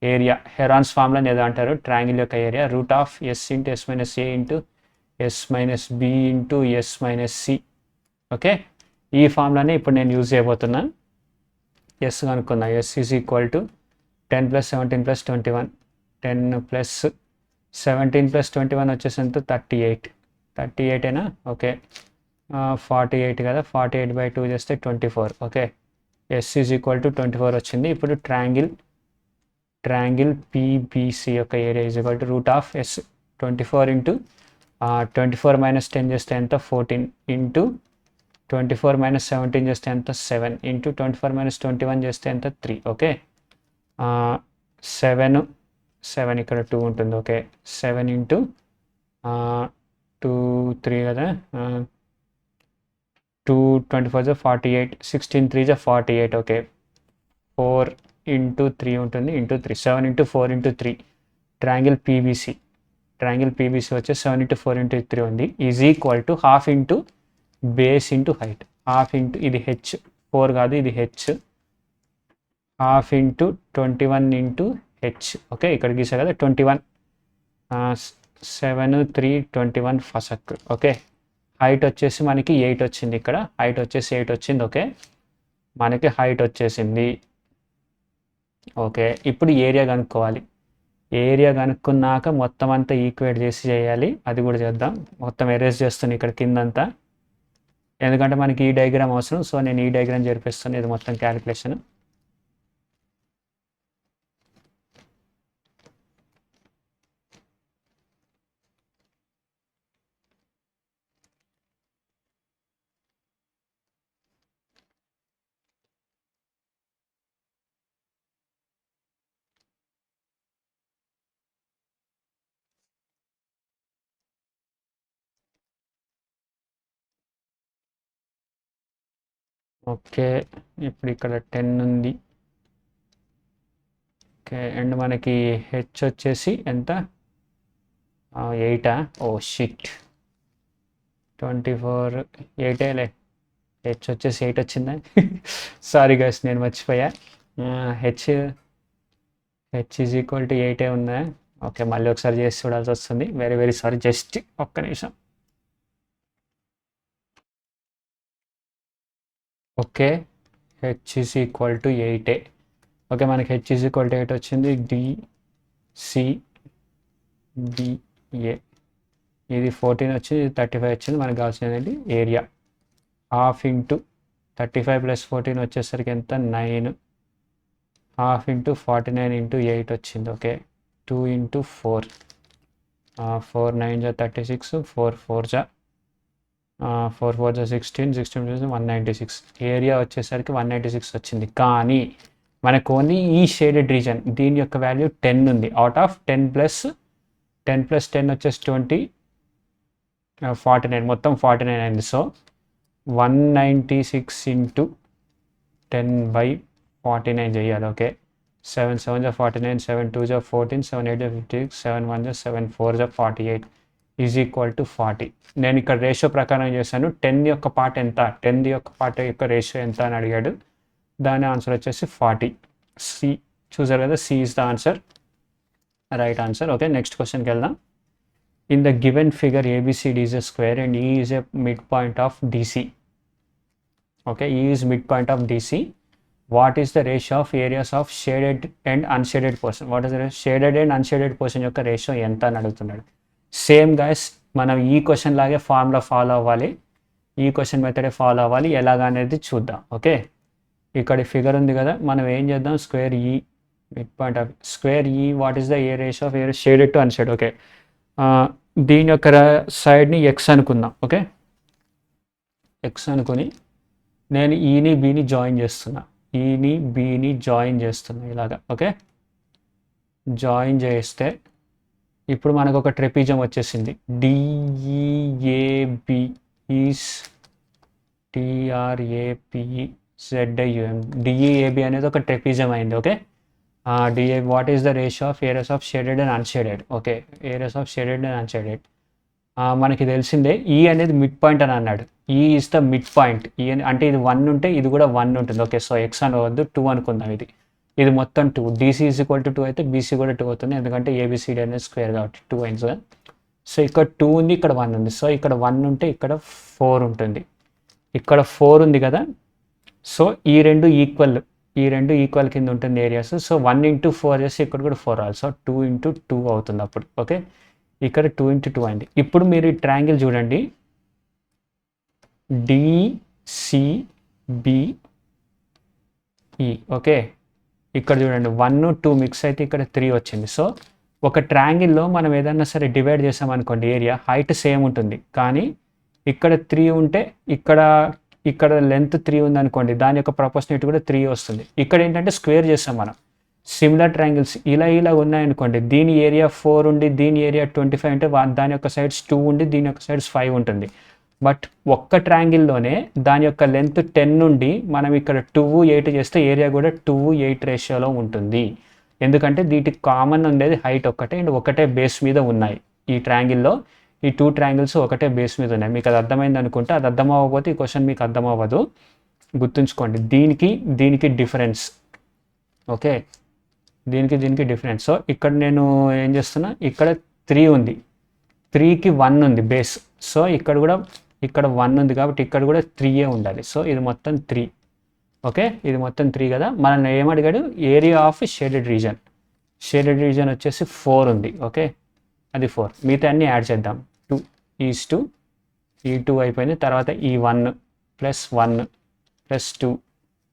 ఏరియా హెరాన్స్ ఫార్ములా ఏదో అంటారు, ట్రయాంగిల్ యొక్క area √S × S - A × S - B × S - C. Okay, ఈ ఫార్ములానే ఇప్పుడు నేను యూజ్ చేయబోతున్నాను. ఎస్ కనుక్కున్నా, S ఈజ్ ఈక్వల్ టు 10 + 17 + 21, 10 + 17 + 21 వచ్చేసంత 38 అయినా. ఓకే, 48 కదా, 48/2 చేస్తే 24. Okay, S is equal to 24 వచ్చింది. ఇప్పుడు ట్రయాంగిల్ PBC యొక్క area is equal to √S 24 × 24 - 10 చేస్తే ఎంత 14 ఇంటూ 24 - 17 చేస్తే ఎంత 7 ఇంటూ 24 - 21 చేస్తే ఎంత 3 ఓకే 7 7 ఇక్కడ 2 ఉంటుంది ఓకే 7 ఇంటూ 2 3 కదా 2 24 48 16 3 48 ఓకే 4 ఇంటూ 3 ఉంటుంది into 3 7 into 4 into 3 triangle PBC వచ్చి 7 ఇంటూ 4 ఇంటూ 3 ఉంది is equal to half into base into height half into ఇది హెచ్ 4 కాదు ఇది H half into 21 into H okay ఇక్కడ గీసా కదా 21 7 3 21 ఫసక్ ఓకే హైట్ వచ్చేసి మనకి 8 వచ్చింది ఇక్కడ హైట్ వచ్చేసి 8 వచ్చింది ఓకే మనకి హైట్ వచ్చేసింది ఓకే ఇప్పుడు ఏరియా కనుక్కోవాలి ఏరియా కనుక్కున్నాక మొత్తం అంతా ఈక్వేట్ చేసి చేయాలి అది కూడా చేద్దాం మొత్తం ఎరేజ్ చేస్తాను ఇక్కడ కిందంతా ఎందుకంటే మనకి ఈ డయాగ్రామ్ అవసరం సో నేను ఈ డయాగ్రామ్ జరిపిస్తాను ఇది మొత్తం క్యాలిక్యులేషన్ ఓకే ఇప్పుడు ఇక్కడ 10 ఉంది ఓకే అండ్ మనకి హెచ్ వచ్చేసి ఎంత 8 ఓ షిట్ 24 8లే హెచ్ వచ్చేసి 8 వచ్చిందా సారీ గైస్ నేను మర్చిపోయా హెచ్ ఈజ్ ఈక్వల్ టు 8 ఉందా ఓకే మళ్ళీ ఒకసారి చేసి చూడాల్సి వస్తుంది వెరీ వెరీ సారీ జస్ట్ ఒక్క నిమిషం okay H is equal to 8 okay మనకి హెచ్ ఈజ్ ఈక్వల్ టు 8 వచ్చింది డిసిడిఏ ఇది 14 వచ్చింది ఇది 35 వచ్చింది మనకు కావాల్సినది ఏరియా హాఫ్ ఇంటూ 35 + 14 వచ్చేసరికి ఎంత 9 హాఫ్ ఇంటూ 49 ఇంటూ 8 వచ్చింది ఓకే 2 ఇంటూ 4 4 9 36 4 4 4 4 16 16 196 ఏరియా వచ్చేసరికి 196 వచ్చింది కానీ మనకు ఓన్లీ ఈ షేడెడ్ రీజన్ దీని యొక్క వాల్యూ 10 ఉంది అవుట్ ఆఫ్ 10 + 10 వచ్చేసి 20 49 మొత్తం 49 అయింది సో 196 ఇంటూ 10/49 చేయాలి ఓకే 7 7 49 7 2 14 7 8 56 7 1 7 4 48 ఈజ్ ఈక్వల్ టు 40 నేను ఇక్కడ రేషియో ప్రకారం చేశాను 10 యొక్క పార్ట్ ఎంత 10 యొక్క పార్ట్ యొక్క రేషియో ఎంత అని అడిగాడు దాని ఆన్సర్ వచ్చేసి 40 సి చూసారు కదా C is the answer right answer okay next క్వశ్చన్కి వెళ్దాం in the given figure A B C D is a square and E is a mid point of D C okay E is mid point of D C what is the ratio of areas of shaded and unshaded portion what is the shaded and unshaded portion యొక్క ratio ఎంత అని అడుగుతున్నాడు same guys మనం ఈ question లాగే formula follow అవ్వాలి ఈ question మెథడే follow అవ్వాలి ఎలాగ అనేది చూద్దాం ఓకే ఇక్కడ ఫిగర్ ఉంది కదా మనం ఏం చేద్దాం square E mid point of square E what is the ratio of area shaded to unshade okay దీని యొక్క సైడ్ని ఎక్స్ అనుకుందాం ఓకే ఎక్స్ అనుకుని నేను ఈని బీని జాయిన్ చేస్తున్నా ఈని బీని జాయిన్ చేస్తున్నా ఇలాగా ఓకే జాయిన్ చేస్తే ఇప్పుడు మనకు ఒక ట్రెపిజం వచ్చేసింది డిఈఏబి ఈస్ TRAPZIUM డిఈఏబి అనేది ఒక ట్రెపిజం అయింది okay DA what is the ratio of areas of shaded and unshaded okay areas of shaded and unshaded మనకి తెలిసిందే ఈ అనేది మిడ్ పాయింట్ అని అన్నాడు ఈ ఇస్ ద మిడ్ పాయింట్ ఈ అంటే ఇది 1 ఉంటే ఇది కూడా 1 ఉంటుంది ఓకే సో ఎక్స్ అనవద్దు 2 అనుకుందాం ఇది మొత్తం 2 DC ఈజ్ ఈక్వల్ టు 2 అయితే BC కూడా 2 అవుతుంది ఎందుకంటే ABCD అనేది స్క్వేర్ కాబట్టి 2 అయింది కదా సో ఇక్కడ 2 ఉంది ఇక్కడ 1 ఉంది సో ఇక్కడ 1 ఉంటే ఇక్కడ 4 ఉంటుంది ఇక్కడ 4 ఉంది కదా సో ఈ రెండు ఈక్వల్ కింద ఉంటుంది ఏరియాస్ సో 1 × 4 చేస్తే ఇక్కడ కూడా 4 రావాలి సో 2 × 2 అవుతుంది అప్పుడు ఓకే ఇక్కడ 2 × 2 అయింది ఇప్పుడు మీరు ఈ ట్రయాంగిల్ చూడండి DCBE ఓకే ఇక్కడ చూడండి 1 2 మిక్స్ అయితే ఇక్కడ 3 వచ్చింది సో ఒక ట్రయాంగిల్లో మనం ఏదన్నా సరే డివైడ్ చేసామనుకోండి ఏరియా, హైట్ సేమ్ ఉంటుంది. కానీ ఇక్కడ 3 ఉంటే ఇక్కడ లెంత్ 3 ఉందనుకోండి, దాని యొక్క ప్రపోర్షనేట్ కూడా 3 వస్తుంది. ఇక్కడ ఏంటంటే స్క్వేర్ చేస్తాం మనం. సిమిలర్ ట్రయాంగిల్స్ ఇలా ఉన్నాయనుకోండి, దీని ఏరియా 4 ఉండి దీని ఏరియా 25 అంటే దాని యొక్క సైడ్స్ 2 ఉండి దీని యొక్క సైడ్స్ 5 ఉంటుంది. బట్ ఒక్క ట్రయాంగిల్లోనే దాని యొక్క లెంత్ 10 నుండి మనం ఇక్కడ 2, 8 చేస్తే ఏరియా కూడా 2, 8 రేషియోలో ఉంటుంది. ఎందుకంటే వీటికి కామన్ ఉండేది హైట్ ఒక్కటే అండ్ ఒకటే బేస్ మీద ఉన్నాయి. ఈ ట్రయాంగిల్లో ఈ 2 ట్రయాంగిల్స్ ఒకటే బేస్ మీద ఉన్నాయి. మీకు అది అర్థమైంది అనుకుంటే, అది అర్థం అవ్వకపోతే ఈ క్వశ్చన్ మీకు అర్థం అవ్వదు, గుర్తుంచుకోండి. దీనికి డిఫరెన్స్, ఓకే, దీనికి డిఫరెన్స్. సో ఇక్కడ నేను ఏం చేస్తున్నా, ఇక్కడ 3 ఉంది, 3కి 1 ఉంది బేస్. సో ఇక్కడ 1 ఉంది కాబట్టి ఇక్కడ కూడా 3 ఉండాలి. సో ఇది మొత్తం 3, ఓకే, ఇది మొత్తం 3 కదా. మనం ఏమడిగాడు, ఏరియా ఆఫ్ షేడెడ్ రీజన్ వచ్చేసి 4 ఉంది, ఓకే, అది 4. మిగతా అన్ని యాడ్ చేద్దాం. 2 ఈ 2 అయిపోయింది. తర్వాత ఈ 1 + 1 + 2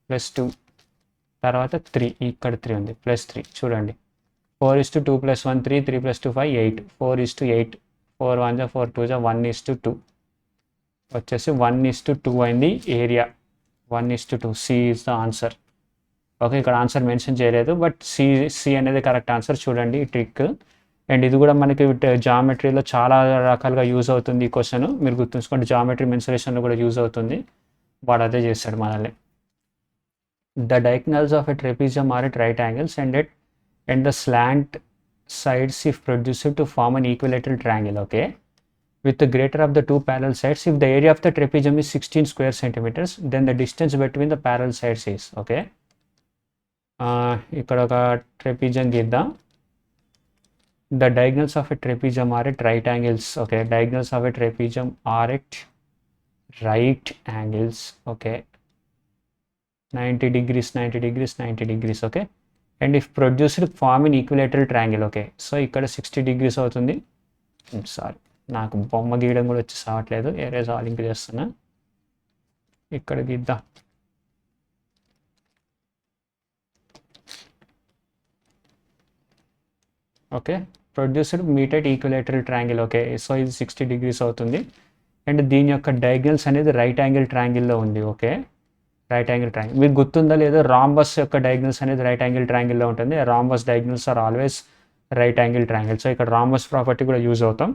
+ 2 తర్వాత 3, ఇక్కడ 3 ఉంది, +3. చూడండి, 4:2 + 1 3, 3 + 2 5 8, 4:8, 4 1 4 2 1:2 వచ్చేసి 1:2 అయింది area. 1:2. C is the answer. Okay, ఇక్కడ ఆన్సర్ మెన్షన్ చేయలేదు, బట్ సి అనేది కరెక్ట్ ఆన్సర్. చూడండి ఈ ట్రిక్. అండ్ ఇది కూడా మనకి జామెట్రీలో చాలా రకాలుగా యూజ్ అవుతుంది ఈ క్వశ్చన్. మీరు గుర్తుంచుకోండి, జామెట్రీ మెన్సురేషన్లో కూడా యూజ్ అవుతుంది. వాడు అదే చేస్తాడు మనల్ని. The diagonals of a trapezium are at right angles and the slant sides if produced to form an equilateral triangle, okay, with the greater of the two parallel sides. If the area of the trapezium is 16 square centimeters, then the distance between the parallel sides is, okay. ఇక్కడ ఒక trapezium గీద్దాం. The diagonals of a trapezium are at right angles, okay. Diagonals of a trapezium are at right angles, okay. 90 degrees, 90 degrees, 90 degrees, okay. And if produced form in equilateral triangle, okay. So ఇక్కడ 60 degrees అవుతుంది. Sorry, నాకు బొమ్మ గీయడం కూడా వచ్చి సావట్లేదు, ఏరేజ్ all ఇంక్ చేస్తున్నా. ఇక్కడ గీద్దాం. Okay, produced meet at equilateral triangle, okay. So ఇది 60 degrees అవుతుంది. అండ్ దీని యొక్క డయాగ్నల్స్ అనేది రైట్ యాంగిల్ ట్రయాంగిల్లో ఉంది, ఓకే. రైట్ యాంగిల్ ట్రయాంగిల్ మీకు గుర్తుందా లేదో, రాంబస్ యొక్క డయాగ్నల్స్ అనేది రైట్ యాంగిల్ ట్రయాంగిల్లో ఉంటుంది. Rhombus diagonals are always right angle triangle. So ఇక్కడ రాంబస్ ప్రాపర్టీ కూడా యూజ్ అవుతాం.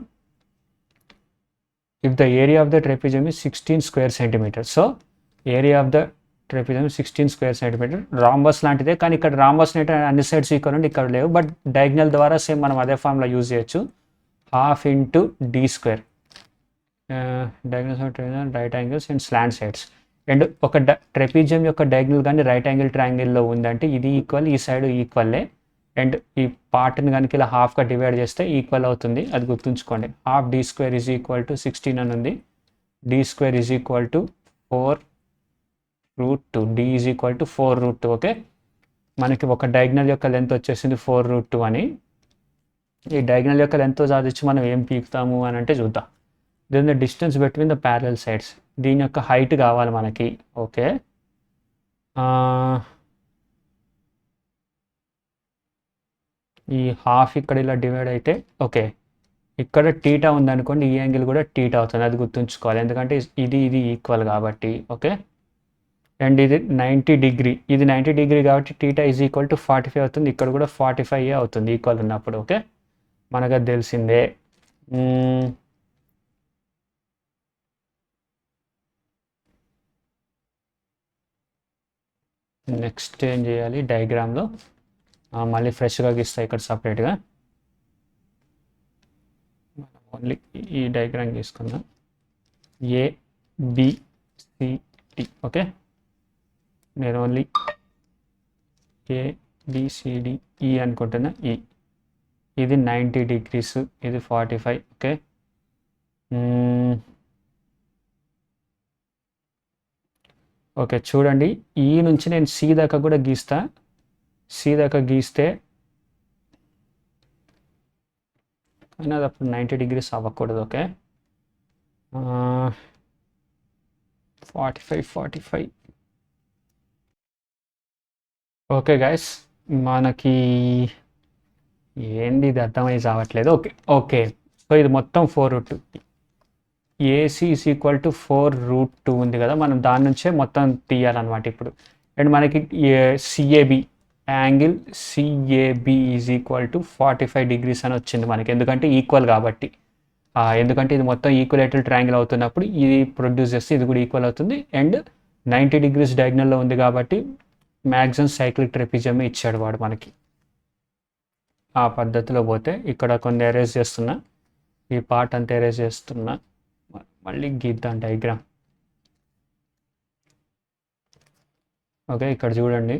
If the area of the trapezium is 16 square centimeters, so area of the trapezium 16 square centimeter. Rhombus లాంటిదే, కానీ ఇక్కడ rhombus అన్ని sides equal ఉండి ఇక్కడ లేవు. బట్ డయాగ్నల్ ద్వారా సేమ్ మనం అదే ఫార్ములా యూజ్ చేయొచ్చు. ½ × d², diagonals of right angles and slant sides. And ఒక ట్రెపీజియం యొక్క డయాగ్నల్ కానీ రైట్ యాంగిల్ ట్రయాంగిల్లో ఉందంటే ఇది ఈక్వల్, ఈ సైడ్ ఈక్వల్లే. అండ్ ఈ పార్ట్ని కనుక ఇలా హాఫ్గా డివైడ్ చేస్తే ఈక్వల్ అవుతుంది, అది గుర్తుంచుకోండి. ½ d² = 16 అని ఉంది. d² = 4√2, d = 4√2, okay. మనకి ఒక డయాగ్నల్ యొక్క లెంత్ వచ్చేసింది 4√2 అని. ఈ డయాగ్నల్ యొక్క లెంత్ సాధించి మనం ఏం పీకుతాము అని అంటే చూద్దాం. Then the distance between the parallel sides, దీని యొక్క హైట్ కావాలి మనకి, ఓకే. ఈ హాఫ్ ఇక్కడ ఇలా డివైడ్ అయితే, ఓకే, ఇక్కడ టీటా ఉందనుకోండి, ఈ యాంగిల్ కూడా టీటా అవుతుంది, అది గుర్తుంచుకోవాలి. ఎందుకంటే ఇది ఈక్వల్ కాబట్టి, ఓకే. అండ్ ఇది 90 degree, ఇది 90 degree కాబట్టి టీటా = 45 అవుతుంది. ఇక్కడ కూడా 45 అవుతుంది ఈక్వల్ ఉన్నప్పుడు, ఓకే. మనకు అది తెలిసిందే. నెక్స్ట్ ఏం చేయాలి, డయాగ్రామ్లో మళ్ళీ ఫ్రెష్గా గీస్తాయి ఇక్కడ సపరేట్గా. ఓన్లీ ఈ డయాగ్రామ్ తీసుకుందాం. ABCD, okay. నేను ఓన్లీ ABCDE అనుకుంటున్నా. ఇది 90 degrees, ఇది 45, ఓకే. ఓకే, చూడండి, ఈ నుంచి నేను సి దాకా కూడా గీస్తా. సి దాకా గీస్తే కానీ అది అప్పుడు 90 degrees అవ్వకూడదు, ఓకే. 45. ఓకే గైస్, మనకి ఏంది ఇది అర్థమై రావట్లేదు. Okay okay. సో ఇది మొత్తం 4√2. ఏసీ ఈజ్ ఈక్వల్ టు 4√2 ఉంది కదా, మనం దాని నుంచే మొత్తం తీయాలన్నమాట ఇప్పుడు. అండ్ మనకి CAB angle CAB is equal to 45 degrees అని వచ్చింది మనకి, ఎందుకంటే ఈక్వల్ కాబట్టి. ఎందుకంటే ఇది మొత్తం ఈక్వలేటరల్ ట్రయాంగిల్ అవుతున్నప్పుడు ఇది ప్రొడ్యూస్ చేస్తే ఇది కూడా ఈక్వల్ అవుతుంది. అండ్ 90 degrees డయాగ్నల్లో ఉంది కాబట్టి మ్యాక్సిమం సైక్లిక్ ట్రెపిజియమే ఇచ్చాడు వాడు మనకి. ఆ పద్ధతిలో పోతే ఇక్కడ కొన్ని ఎరేజ్ చేస్తున్నా, ఈ పార్ట్ అంతా ఎరేజ్ చేస్తున్నా, మళ్ళీ గీద్దాం డయాగ్రామ్. ఓకే ఇక్కడ చూడండి,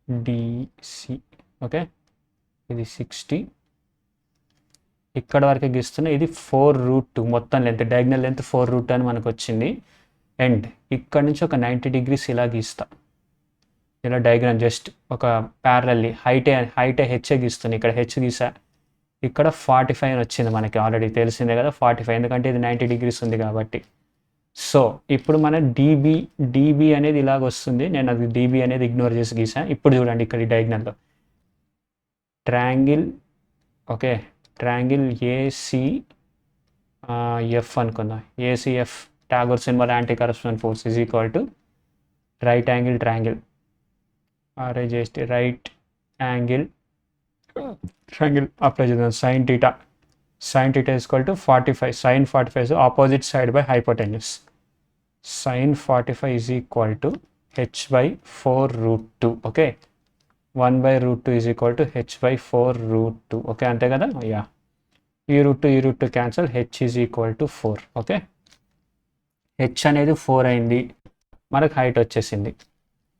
ఏబిడిసి. ఓకే ఇది 60, ఇక్కడ వరకు గీస్తున్నా. ఇది 4√2 మొత్తం లెంత్, డయాగ్నల్ లెంత్ 4√2 అని మనకు వచ్చింది. అండ్ ఇక్కడ నుంచి ఒక 90 degrees ఇలా గీస్తా, ఇలా డయాగ్రామ్ జస్ట్ ఒక ప్యారలల్లీ హైటే హెచ్ఏ గీస్తుంది. ఇక్కడ హెచ్ గీసా, ఇక్కడ 45 అని వచ్చింది మనకి, ఆల్రెడీ తెలిసిందే కదా 45, ఎందుకంటే ఇది 90 degrees ఉంది కాబట్టి. సో ఇప్పుడు మన డిబి అనేది ఇలాగ వస్తుంది. నేను అది డిబి అనేది ఇగ్నోర్ చేసి గీసా. ఇప్పుడు చూడండి ఇక్కడ ఈ డయాగ్నల్లో ట్రయాంగిల్, ఓకే ట్రయాంగిల్ ఏసీఎఫ్ అనుకుందాం. ఏసీఎఫ్ టాగోర్ symbol anti corruption force is equal to right angle triangle, RIGST right angle triangle apply చేద్దాం. Sine theta is equal to 45, sine 45 opposite side by hypotenuse. Sine 45 is equal to h/4√2. Okay 1/√2 is equal to h/4√2. Okay అంతే కదా. Yeah ఈ root cancel, H is equal to 4. Okay H అనేది 4 అయింది, మనకు height వచ్చేసింది.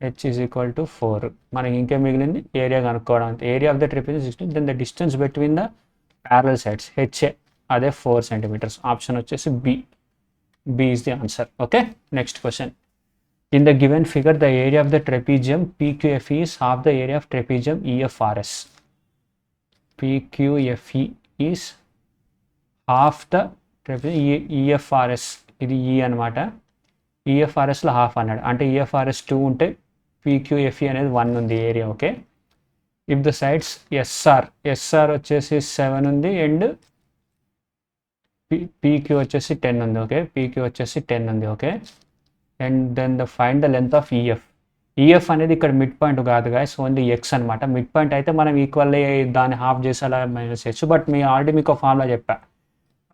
H is equal to 4. మనకి ఇంకేం మిగిలింది, ఏరియా కనుక్కోవడం. Area of the trapezium 16, then the distance between the parallel sides H A, అదే 4 centimeters. ఆప్షన్ వచ్చేసి B is the answer. Okay next question. In the given figure the area of the trapezium PQFE is half the area of trapezium EFRS. PQFE is half the trapezium EFRS, ఇది ఈ అనమాట. EFRSలో half అన్నాడు, అంటే EFRS 2 ఉంటే PQFE అనేది 1 ఉంది ఏరియా. Okay if the sides SR వచ్చేసి 7 ఉంది అండ్ PQ వచ్చేసి 10 ఉంది. ఓకే PQ వచ్చేసి 10 ఉంది. Okay and then find the length of EF అనేది ఇక్కడ మిడ్ పాయింట్ కాదు గాయస్, ఓన్లీ ఎక్స్ అనమాట. మిడ్ పాయింట్ అయితే మనం ఈక్వల్లీ దాన్ని హాఫ్ చేసి అలా మైనస్ చేయొచ్చు, బట్ ఆల్రెడీ మీకు ఫార్ములా చెప్పా.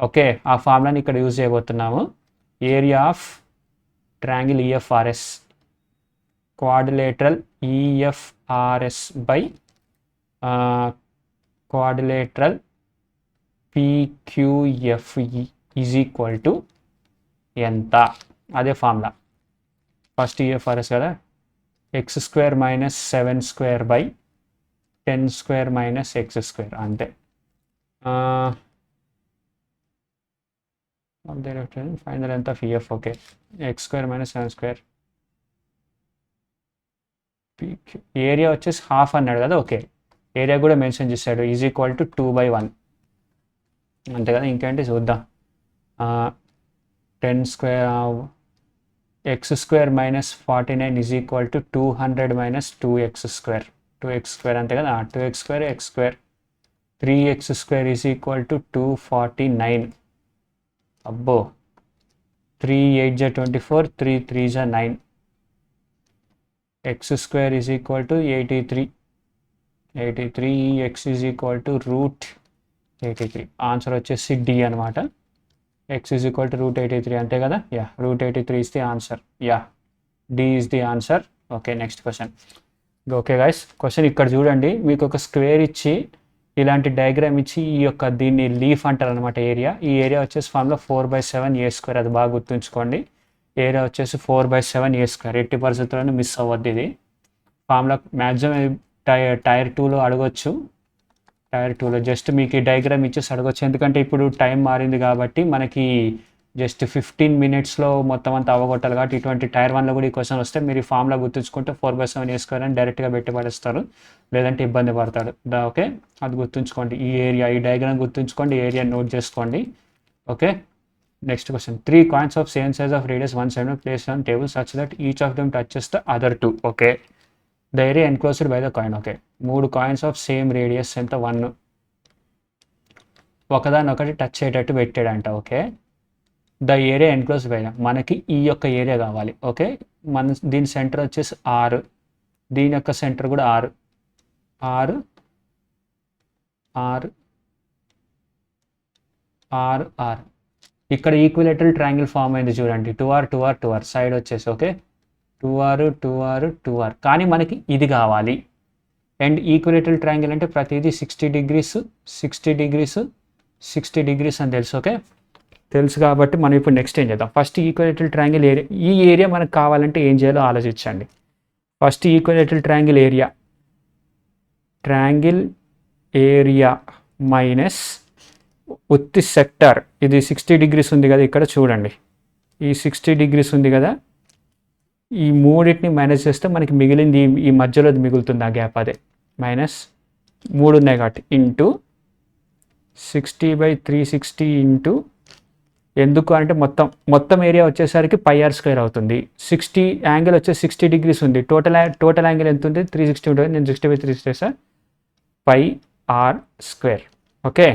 ఓకే ఆ ఫార్ములాని ఇక్కడ యూజ్ చేయబోతున్నాము. Area of triangle EFRS quadrilateral EFRS by quadrilateral PQFE is equal to ఎంత, అదే ఫార్ములా. ఫస్ట్ EFRS కదా, x² minus 7² by 10² minus x², అంతే. Find the length of EF. Okay x² minus 7². Area వచ్చేసి half అన్నాడు కదా. Okay area కూడా mention చేశాడు, is equal to 2/1 అంతే కదా. ఇంకేంటి చూద్దాం. 10² x² minus 49 is equal to 200 minus 2x². 2x² అంతే కదా. 2x² x², 3x² is equal to 249. అబ్బో 3 8 24, 3 3 9. x² is equal to 83. x is equal to √83. Answer వచ్చేసి డి అనమాట. x ఈజ్ ఈక్వల్ టు √83 అంతే కదా. Yeah √83 is the answer. Yeah D is the answer. Okay next question. Okay guys question ఇక్కడ చూడండి, మీకు ఒక square ఇచ్చి ఇలాంటి డయాగ్రామ్ ఇచ్చి ఈ యొక్క దీన్ని లీఫ్ అంటారు అనమాట ఏరియా. ఈ ఏరియా వచ్చేసి ఫార్ములా 4/7a², అది బాగా గుర్తుంచుకోండి. ఏరియా వచ్చేసి 4/7a², ఎట్టి పరిస్థితుల్లోనూ మిస్ అవ్వద్దు. ఇది ఫార్ములా మ్యాక్సిమం టైర్ 2లో అడగొచ్చు. టైర్ 2లో జస్ట్ మీకు ఈ డయాగ్రామ్ ఇచ్చేసి అడగొచ్చు, ఎందుకంటే ఇప్పుడు టైం మారింది కాబట్టి మనకి జస్ట్ 15 minutesలో మొత్తం అంతా అవ్వగొట్టాలి కాబట్టి. ఇటువంటి టైర్ 1లో కూడా ఈ క్వశ్చన్ వస్తే మీరు ఈ ఫార్ములా గుర్తుంచుకుంటే 4/7a² అని డైరెక్ట్గా పెట్టి పడేస్తారు, లేదంటే ఇబ్బంది పడతాడు. ఓకే అది గుర్తుంచుకోండి. ఈ ఏరియా ఈ డయాగ్రామ్ గుర్తుంచుకోండి, ఏరియా నోట్ చేసుకోండి. Okay next question 3 coins of same size of radius 1 cm place on table such that each of them touches the other 2. Okay, the area enclosed by the coin. Okay, 3 coins of same radius ఎంత 1 ఒకదానొకటి touch అయ్యేటట్టు పెట్టాడంట. Okay, the area enclose by, మనకి ఈ యొక్క area కావాలి. Okay, మన దీని సెంటర్ వచ్చేసి 6, దీని యొక్క సెంటర్ కూడా 6 6 6 6 6. ఇక్కడ ఈక్విలేటరల్ ట్రయాంగిల్ ఫామ్ అయింది చూడండి, 2r 2r 2r సైడ్ వచ్చేసి. ఓకే, 2r 2r 2r, కానీ మనకి ఇది కావాలి. అండ్ ఈక్విలేటరల్ ట్రయాంగిల్ అంటే ప్రతిదీ 60 degrees 60 degrees 60 degrees అని తెలుసు. ఓకే, తెలుసు కాబట్టి మనం ఇప్పుడు నెక్స్ట్ ఏం చేద్దాం. ఫస్ట్ ఈక్విలేటరల్ ట్రయాంగిల్ ఏరియా, ఈ ఏరియా మనకు కావాలంటే ఏం చేయాలో ఆలోచించండి. First equilateral triangle area minus ఉత్తి సెక్టార్, ఇది 60 degrees ఉంది కదా, ఇక్కడ చూడండి ఈ 60 degrees ఉంది కదా, ఈ మూడింటిని మైనస్ చేస్తే మనకి మిగిలింది ఈ మధ్యలో మిగులుతుంది ఆ గ్యాప్, అదే మైనస్ 3 ఉన్నాయి కాబట్టి ఇంటూ 60/360 ఇంటూ, ఎందుకు అంటే మొత్తం ఏరియా వచ్చేసరికి πr² అవుతుంది. 60 యాంగిల్ వచ్చేసి 60 degrees ఉంది, టోటల్ యాంగిల్ ఎంత ఉంది 360 ఉంటుంది. నేను 60/360 చేస్తా, πr². ఓకే,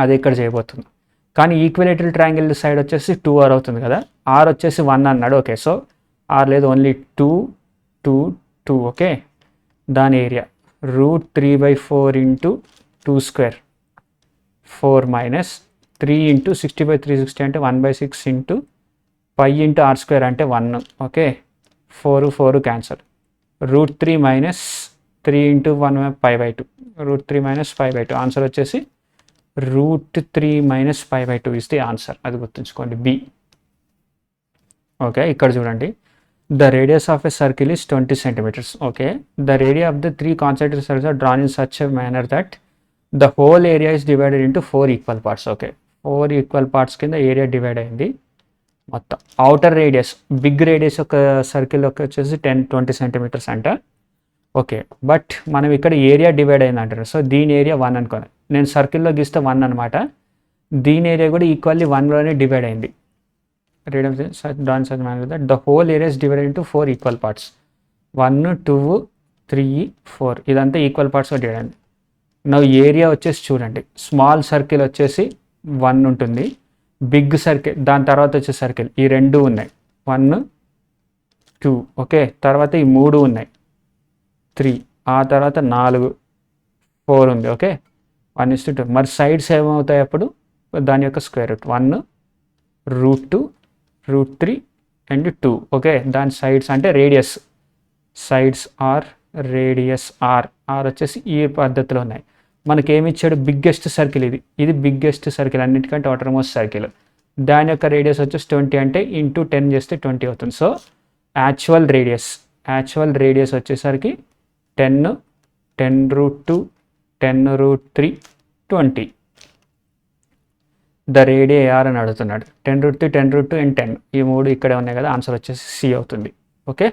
అది ఇక్కడ చేయబోతుంది. కానీ ఈక్విలేటరల్ ట్రయాంగిల్ సైడ్ వచ్చేసి 2r అవుతుంది కదా, r వచ్చేసి 1 అన్నాడు. ఓకే, సో r లేదు, ఓన్లీ 2 2 2. ఓకే, దాని ఏరియా √3/4 ఇంటూ 2² 4 మైనస్ 3 ఇంటూ 60/360 అంటే 1/6 ఇంటూ π ఇంటూ r² అంటే 1. Okay, 4 4 cancel, √3 minus 3 into 1 π/2, √3 minus π/2. Answer వచ్చేసి √3 మైనస్ π/2 ఇస్ ది ఆన్సర్. అది గుర్తుంచుకోండి, బి. ఓకే, ఇక్కడ చూడండి, the radius of a circle is 20 centimeters. Okay, the radii of the 3 concentric circles are drawn in such a manner that the whole area is divided into 4 equal parts. Okay, 4 equal parts కింద area divide అయింది మొత్తం. Outer radius, big radius ఒక circle వచ్చేసి 20 centimeters అంట. Okay, but మనం ఇక్కడ area divide అయింది అంటారు, సో దీని ఏరియా 1 అనుకోండి. నేను సర్కిల్లో గీస్తే 1 అనమాట, దీని ఏరియా కూడా ఈక్వల్లీ 1లోనే డివైడ్ అయింది. The whole area is divided into 4 equal parts, 1 2 3 4, ఇదంతా ఈక్వల్ పార్ట్స్గా డివైడ్ అయింది. నా ఏరియా వచ్చేసి చూడండి, స్మాల్ సర్కిల్ వచ్చేసి 1 ఉంటుంది, బిగ్ సర్కిల్ దాని తర్వాత వచ్చే సర్కిల్ ఈ 2 ఉన్నాయి, 1 2. ఓకే, తర్వాత ఈ 3 ఉన్నాయి 3, ఆ తర్వాత 4 4 ఉంది. ఓకే, 1:2. మరి సైడ్స్ ఏమవుతాయి అప్పుడు, దాని యొక్క స్క్వేర్ రూట్ 1 √2 √3 అండ్ 2. ఓకే, దాని సైడ్స్ అంటే radius, sides are radius R వచ్చేసి ఈ పద్ధతిలో ఉన్నాయి. మనకి ఏమి ఇచ్చాడు, బిగ్గెస్ట్ సర్కిల్, ఇది బిగ్గెస్ట్ సర్కిల్, అన్నిటికంటే అవుటర్మోస్ట్ సర్కిల్. దాని యొక్క రేడియస్ వచ్చేసి 20 అంటే ఇంటూ 10 చేస్తే 20 అవుతుంది. సో యాక్చువల్ రేడియస్ వచ్చేసరికి 10 √2 10 √3 20. ద రేడియా ఆర్ అని అడుగుతున్నాడు. 10 √3 10 √2 అండ్ 10, ఈ 3 ఇక్కడే ఉన్నాయి కదా, ఆన్సర్ వచ్చేసి సి అవుతుంది. ఓకే,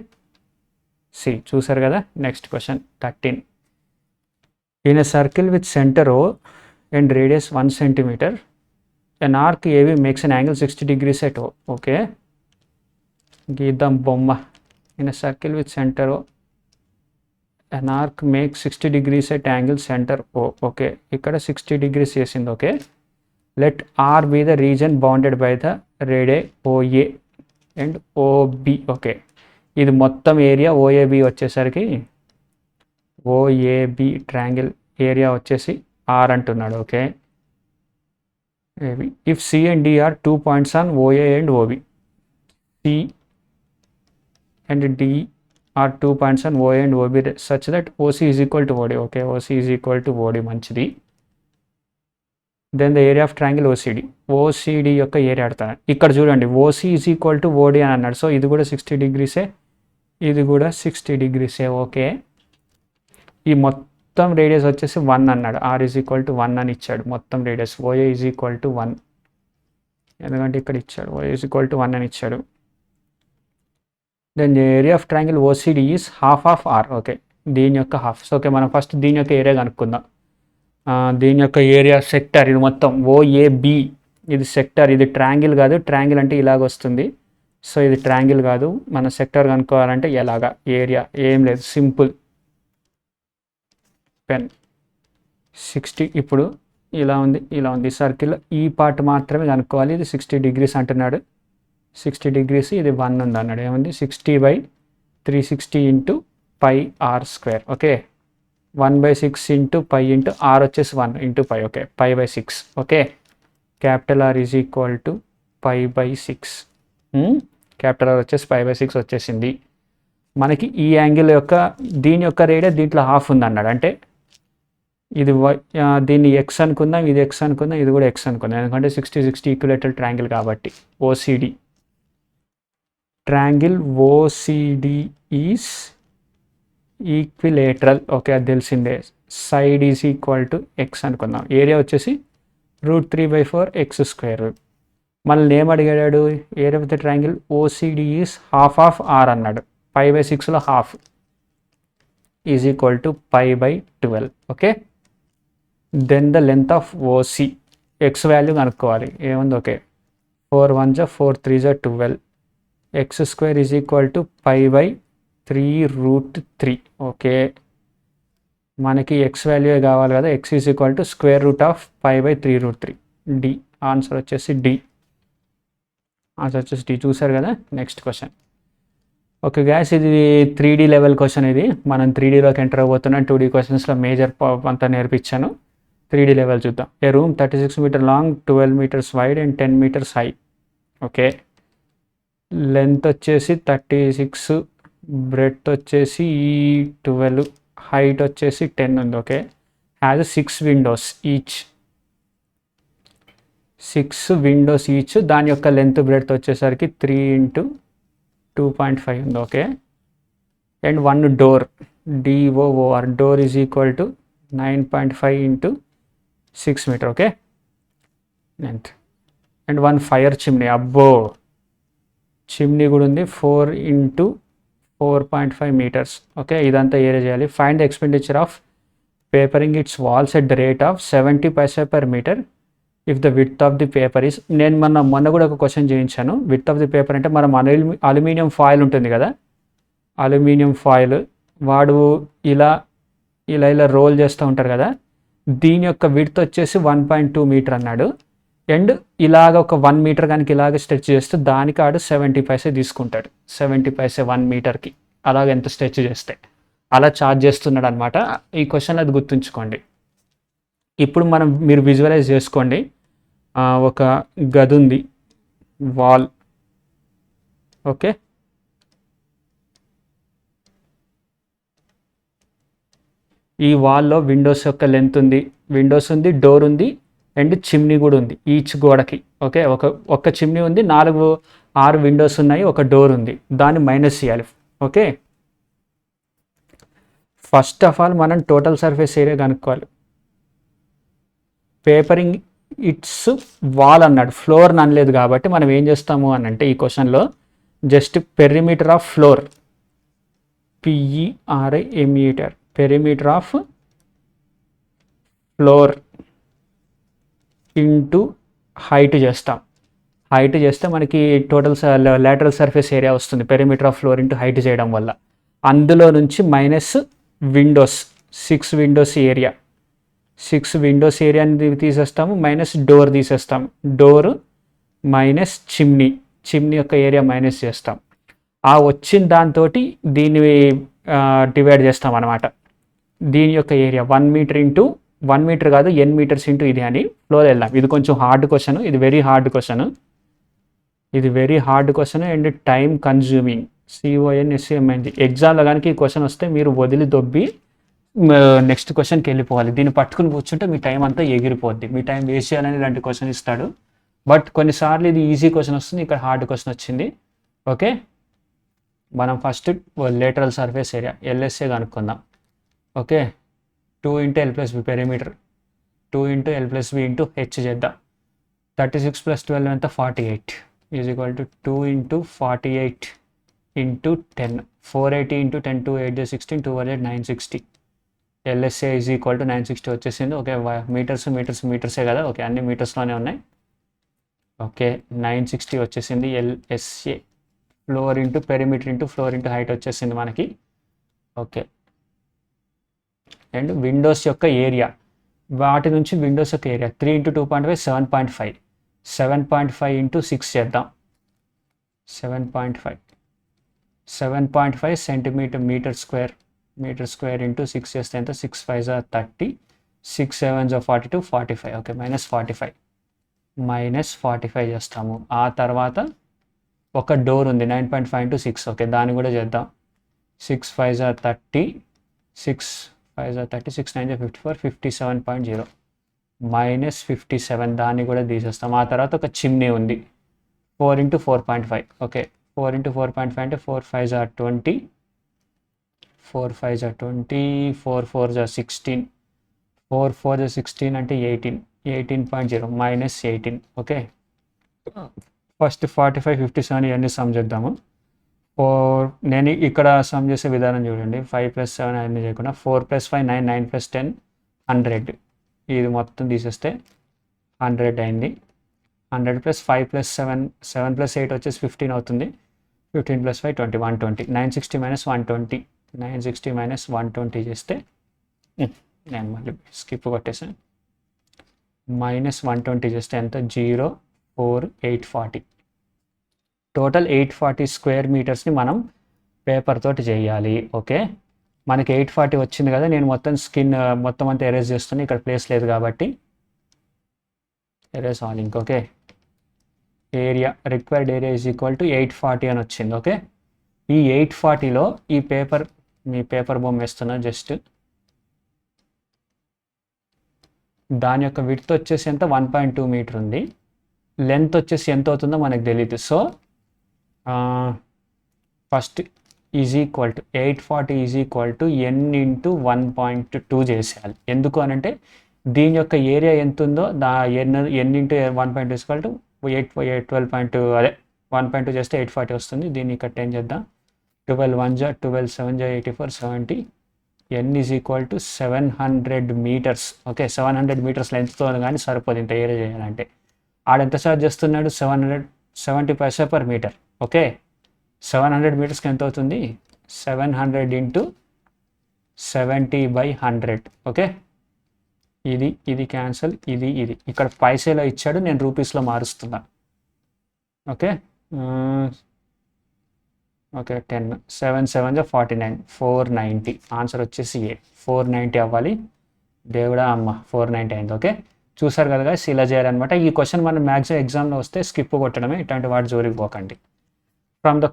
సి చూసారు కదా. Next question 13. In a circle with centre O and radius 1 centimeter, an arc AB makes an angle 60 degrees at O. Okay, గీద్దాం బొమ్మ. In a circle with centre O, an arc makes 60 degrees at angle center O. Okay, ఇక్కడ 60 degrees చేసింది. Okay, let R be the region bounded by the radii OA and OB. Okay, ఇది మొత్తం area OAB వచ్చేసరికి OAB triangle area వచ్చేసి R అంటున్నాడు. Okay, if C and D are 2 points on OA and OB, C and D are 2 points on OA and OB such that OC is equal to OD. Okay, OC is equal to OD, మంచిది. Then the area of triangle OCD యొక్క area అడుగుతాను. ఇక్కడ చూడండి, OC is equal to OD అని అన్నాడు, so ఇది కూడా 60 degrees, ఇది కూడా 60 degrees. ఓకే, ఈ మొత్తం రేడియస్ వచ్చేసి 1 అన్నాడు, R ఈజ్ ఈక్వల్ టు 1 అని ఇచ్చాడు. మొత్తం radius OA is equal to 1, ఎందుకంటే ఇక్కడ ఇచ్చాడు OA ఈజ్ ఈక్వల్ టు 1 అని ఇచ్చాడు. Then the area of triangle OCD is half of R. Okay, దీని యొక్క హాఫ్. సో ఓకే, మనం ఫస్ట్ దీని యొక్క ఏరియా కనుక్కుందాం. దీని యొక్క ఏరియా సెక్టార్ ఇది మొత్తం OAB, ఇది సెక్టర్, ఇది ట్రయాంగిల్ కాదు, ట్రయాంగిల్ అంటే ఇలాగ వస్తుంది. సో ఇది ట్రయాంగిల్ కాదు, మన సెక్టర్ కనుక్కోవాలంటే ఎలాగా, ఏరియా ఏం లేదు, సింపుల్ పెన్ 60. ఇప్పుడు ఇలా ఉంది, ఇలా ఉంది సర్కిల్, ఈ పార్ట్ మాత్రమే కనుక్కోవాలి. ఇది 60 degrees అంటున్నాడు, 60 degrees, ఇది 1 ఉంది అన్నాడు. ఏముంది 60/360 into pi R square. Okay, 1/6 into pi into R వచ్చేసి 1 into pi. Okay, π/6. Okay, capital R is equal to π/6. Capital R వచ్చేసి π/6 వచ్చేసింది. మనకి ఈ యాంగిల్ యొక్క దీని యొక్క రేడియస్ దీంట్లో హాఫ్ ఉంది అన్నాడు. అంటే ఇది దీన్ని ఎక్స్ అనుకుందాం, ఇది ఎక్స్ అనుకుందాం, ఇది కూడా ఎక్స్ అనుకుందాం, ఎందుకంటే 60 ఈక్విలేటరల్ ట్రయాంగిల్ కాబట్టి. O C D triangle O C D is equilateral. Okay, అది తెలిసిందే. Side is equal to X అనుకుందాం. ఏరియా వచ్చేసి √3/4 x². మళ్ళీ ఏం అడిగాడు, area of the triangle O C D is half of R అన్నాడు. π/6లో half is equal to π/12. Okay, then the length of O C, X value కనుక్కోవాలి. ఏముంది, okay, 4 1 4 3 12, x² is equal to π/3√3. Okay, మనకి ఎక్స్ వాల్యూ కావాలి కదా, X is equal to √² π/3√3. D answer వచ్చేసి D. Answer వచ్చేసి D. చూసారు కదా. Next question. ఓకే గ్యాస్, ఇది 3D లెవెల్ క్వశ్చన్. ఇది మనం 3Dలోకి ఎంటర్ అవ్వబోతున్నాం. 2D క్వశ్చన్స్లో మేజర్ అంతా నేర్పించాను. 3D లెవెల్ చూద్దాం. A room 36 meter long, 12 meters wide and 10 meters high. Okay, length వచ్చేసి 36, బ్రెడ్త్ వచ్చేసి 12, హైట్ వచ్చేసి 10 ఉంది. Okay, has 6 windows each, 6 windows each. దాని యొక్క లెంత్ బ్రెడ్త్ వచ్చేసరికి 3 × 2.5 ఉంది. Okay, and 1 door, DOOR, door is equal to 9.5 × 6 meter. Okay, length. And 1 fire chimney, అబ్బో chimney కూడా ఉంది, 4 × 4.5 meters. ఓకే, ఇదంతా ఏరియా చేయాలి. Find the expenditure of papering its walls at the rate of 70 paisa per meter if the width of the paper is. నేను మొన్న కూడా ఒక question చేయించాను. విడ్త్ ఆఫ్ ది పేపర్ అంటే మనం అల్యూమినియం ఫాయిల్ ఉంటుంది కదా, అల్యూమినియం ఫాయిల్ వాడు ఇలా ఇలా ఇలా రోల్ చేస్తూ ఉంటారు కదా, దీని యొక్క విడ్త్ వచ్చేసి 1.2 meter అన్నాడు. అండ్ ఇలాగ ఒక 1 meter కనుక ఇలాగ స్ట్రెచ్ చేస్తే దానికి ఆడు 70 paisa తీసుకుంటాడు. 70 paisa 1 meterకి, అలాగ ఎంత స్ట్రెచ్ చేస్తే అలా ఛార్జ్ చేస్తున్నాడు అనమాట. ఈ క్వశ్చన్ అది గుర్తుంచుకోండి. ఇప్పుడు మీరు విజువలైజ్ చేసుకోండి. ఒక గది ఉంది, వాల్. ఓకే, ఈ వాల్లో విండోస్ యొక్క లెంత్ ఉంది, విండోస్ ఉంది, డోర్ ఉంది, అండ్ చిమ్నీ కూడా ఉంది ఈచ్ గోడకి. ఓకే, ఒక చిమ్నీ ఉంది, 6 విండోస్ ఉన్నాయి, ఒక డోర్ ఉంది. దాన్ని మైనస్ చేయాలి. ఓకే, ఫస్ట్ ఆఫ్ ఆల్ మనం టోటల్ సర్ఫేస్ ఏరియా కనుక్కోవాలి. పేపరింగ్ ఇట్స్ వాల్ అన్నాడు, ఫ్లోర్ అనలేదు కాబట్టి మనం ఏం చేస్తాము అని అంటే ఈ క్వశ్చన్లో just perimeter of floor, PERIMETER, perimeter of floor into height చేస్తాం. హైట్ చేస్తే మనకి టోటల్ లాటరల్ సర్ఫేస్ ఏరియా వస్తుంది, perimeter of floor into height చేయడం వల్ల. అందులో నుంచి minus windows, 6 windows area, 6 windows ఏరియాని తీసేస్తాము, మైనస్ డోర్ తీసేస్తాము, డోర్ మైనస్ చిమ్నీ, చిమ్నీ యొక్క ఏరియా మైనస్ చేస్తాం. ఆ వచ్చిన దాంతో దీన్ని డివైడ్ చేస్తాం అనమాట. దీని యొక్క ఏరియా 1 meter ఇంటూ 1 meter కాదు, n meters ఇంటూ ఇది అని ఫ్లోర్ వెళ్దాం. ఇది కొంచెం హార్డ్ క్వశ్చన్, ఇది వెరీ హార్డ్ క్వశ్చన్, ఇది very hard question and time consuming. CONSUMING. ఎగ్జామ్లో కనుక ఈ క్వశ్చన్ వస్తే మీరు వదిలి దొబ్బి నెక్స్ట్ క్వశ్చన్కి వెళ్ళిపోవాలి. దీన్ని పట్టుకుని కూర్చుంటే మీ టైం అంతా ఎగిరిపోద్ది, మీ టైం వేస్ట్ చేయాలని ఇలాంటి క్వశ్చన్ ఇస్తాడు. బట్ కొన్నిసార్లు ఇది ఈజీ క్వశ్చన్ వస్తుంది, ఇక్కడ హార్డ్ క్వశ్చన్ వచ్చింది. ఓకే, మనం first lateral surface area LSA కనుక్కుందాం. Okay, 2 × L+B perimeter, 2 × L+B into H చేద్దాం. 36 + 12 ఎంత, 48 is equal to 2 × 48 into 10, 480 × 10 2 8 16 2 1 8 960. LSA is equal to 960 వచ్చేసింది. ఓకే, మీటర్సే కదా. ఓకే, అన్ని మీటర్స్లోనే ఉన్నాయి. ఓకే 960 వచ్చేసింది. LSA floor into perimeter into floor into height వచ్చేసింది మనకి. ఓకే, అండ్ విండోస్ యొక్క ఏరియా, వాటి నుంచి విండోస్ యొక్క ఏరియా 3 ఇంటూ 2.5 7.5. 7.5 ఇంటూ 6 చేద్దాం. 7.5 సెంటీమీటర్ మీటర్ స్క్వేర్ ఇంటూ 6 చేస్తే ఎంత? 6 5 30, 6 7 42, 45. ఓకే, -45 చేస్తాము. ఆ తర్వాత ఒక డోర్ ఉంది 9.5 ఇంటూ 6. ఓకే, దాన్ని కూడా చేద్దాం. 6 5 30, 6 5 30, 6 9 54, 57.0 -57, దాన్ని కూడా తీసేస్తాం. ఆ తర్వాత ఒక చిమ్నీ ఉంది 4 ఇంటూ 4.5. ఓకే, 4 ఇంటూ 4.5 అంటే 4 5 20, 4 5 20, 4 4 16, 4 4 16 అంటే 18.0 -18. ఓకే, ఫస్ట్ 45 57 ఇవన్నీ సమ్ చేద్దాము. నేను ఇక్కడ సమ్ చేసే విధానం చూడండి. 5 + 7 అన్నీ చేయకుండా 4 + 5 9, 9 + 10 100. ఇది మొత్తం తీసేస్తే 100 అయింది. 100 + 5 + 7, 7 + 8 వచ్చేసి 15 అవుతుంది. 15 + 5 20, 120. 960 - 120, 960 - 120 చేస్తే నేను మళ్ళీ స్కిప్ కొట్టేసాను. -120 చేస్తే ఎంత? 0 4 840. టోటల్ 840 స్క్వేర్ మీటర్స్ని మనం పేపర్ తోటి చేయాలి. ఓకే, మనకి 840 వచ్చింది కదా. నేను మొత్తం అంతా ఎరేజ్ చేస్తున్నాను, ఇక్కడ ప్లేస్ లేదు కాబట్టి erase all ink. Okay, area required area is equal to 840 అని వచ్చింది. ఓకే, ఈ 840లో మీ పేపర్ బొమ్మ వేస్తున్నా. జస్ట్ దాని యొక్క విడ్త్ వచ్చేసి ఎంత? 1.2 మీటర్ ఉంది. లెంత్ వచ్చేసి ఎంత అవుతుందో మనకు తెలియదు. So first is equal to 840 is equal to n into 1.2 చేసేయాలి. ఎందుకు అనంటే దీని యొక్క ఏరియా ఎంత ఉందో n ఇంటూ 1.2 ఈక్వల్ టు 12.2, అదే 1.2 చేస్తే 840 వస్తుంది. దీన్ని ఇక్కడ 10 చేద్దాం. 12 1 12 7 84 70. n is equal to 700 meters. Okay, 700 meters లెంత్తో కానీ సరిపోదు ఇంత ఏరియా చేయాలంటే. ఆడెంత ఛార్జ్ చేస్తున్నాడు? 70 పైసా పర్ మీటర్. ఓకే, 700 మీటర్స్కి ఎంత అవుతుంది? 700 ఇంటూ 70/100. ఓకే, ఇది క్యాన్సల్, ఇది ఇక్కడ పైసలో ఇచ్చాడు, నేను రూపీస్లో మారుస్తున్నా. ఓకే, 10 7 7 49, 490. ఆన్సర్ వచ్చేసి ఏ 490 అవ్వాలి. దేవుడా అమ్మ 490 అయింది. ఓకే, చూసారు కదా guys, ఇలా చేయాలన్నమాట. ఈ క్వశ్చన్ మనం మ్యాక్సిమం ఎగ్జామ్లో వస్తే స్కిప్ కొట్టడమే, ఇట్లాంటి వాటి జోలికి పోకండి. From the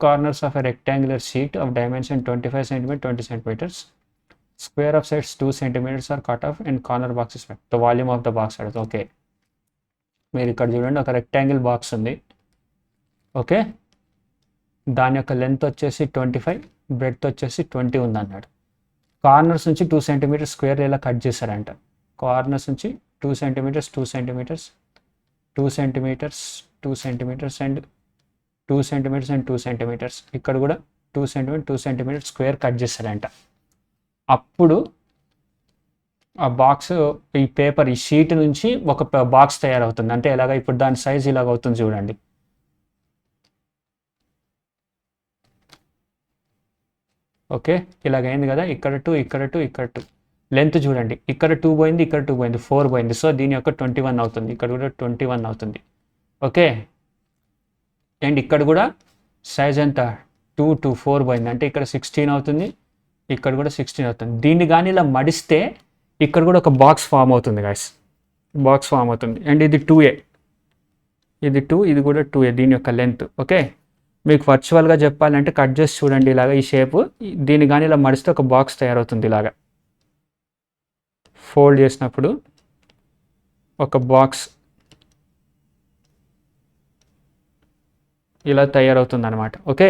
corners of a rectangular sheet of dimension 25 cm 20 cm, square of sides 2 cm are cut off and corner box is met. The volume of the box is okay. మీరు ఇక్కడ చూడండి, ఒక rectangle box ఉంది. Okay, దాని యొక్క length వచ్చేసి 25, breadth వచ్చేసి 20 ఉంది అన్నాడు. కార్నర్స్ నుంచి 2 cm స్క్వేర్ ఇలా కట్ చేశారంట. కార్నర్స్ నుంచి 2 cm 2 cm 2 cm 2 cm and 2 cm and 2 cm. ఇక్కడ కూడా 2 cm 2 cm స్క్వేర్ కట్ చేశారంట. అప్పుడు ఆ బాక్స్, ఈ పేపర్, ఈ షీట్ నుంచి ఒక బాక్స్ తయారవుతుంది. అంటే ఎలాగ? ఇప్పుడు దాని సైజ్ ఇలాగ అవుతుంది చూడండి. ఓకే, ఇలాగైంది కదా. ఇక్కడ 2 ఇక్కడ 2 ఇక్కడ 2. లెంత్ చూడండి, ఇక్కడ 2 పోయింది, ఇక్కడ 2 పోయింది, 4 పోయింది. సో దీని యొక్క 21 అవుతుంది. ఇక్కడ కూడా 21 అవుతుంది. ఓకే, అండ్ ఇక్కడ కూడా సైజ్ ఎంత? 2 to 4 పోయింది, అంటే ఇక్కడ 16 అవుతుంది, ఇక్కడ కూడా 16 అవుతుంది. దీన్ని కానీ ఇలా మడిస్తే ఇక్కడ కూడా ఒక బాక్స్ ఫామ్ అవుతుంది గాయస్, బాక్స్ ఫామ్ అవుతుంది. అండ్ ఇది 2a, ఇది 2, ఇది కూడా 2a దీని యొక్క లెంత్. ఓకే, మీకు వర్చువల్గా చెప్పాలంటే కట్ చేసి చూడండి ఇలాగ ఈ షేపు. దీన్ని కానీ ఇలా మడిస్తే ఒక బాక్స్ తయారవుతుంది. ఇలాగా ఫోల్డ్ చేసినప్పుడు ఒక బాక్స్ ఇలా తయారవుతుంది అనమాట. ఓకే,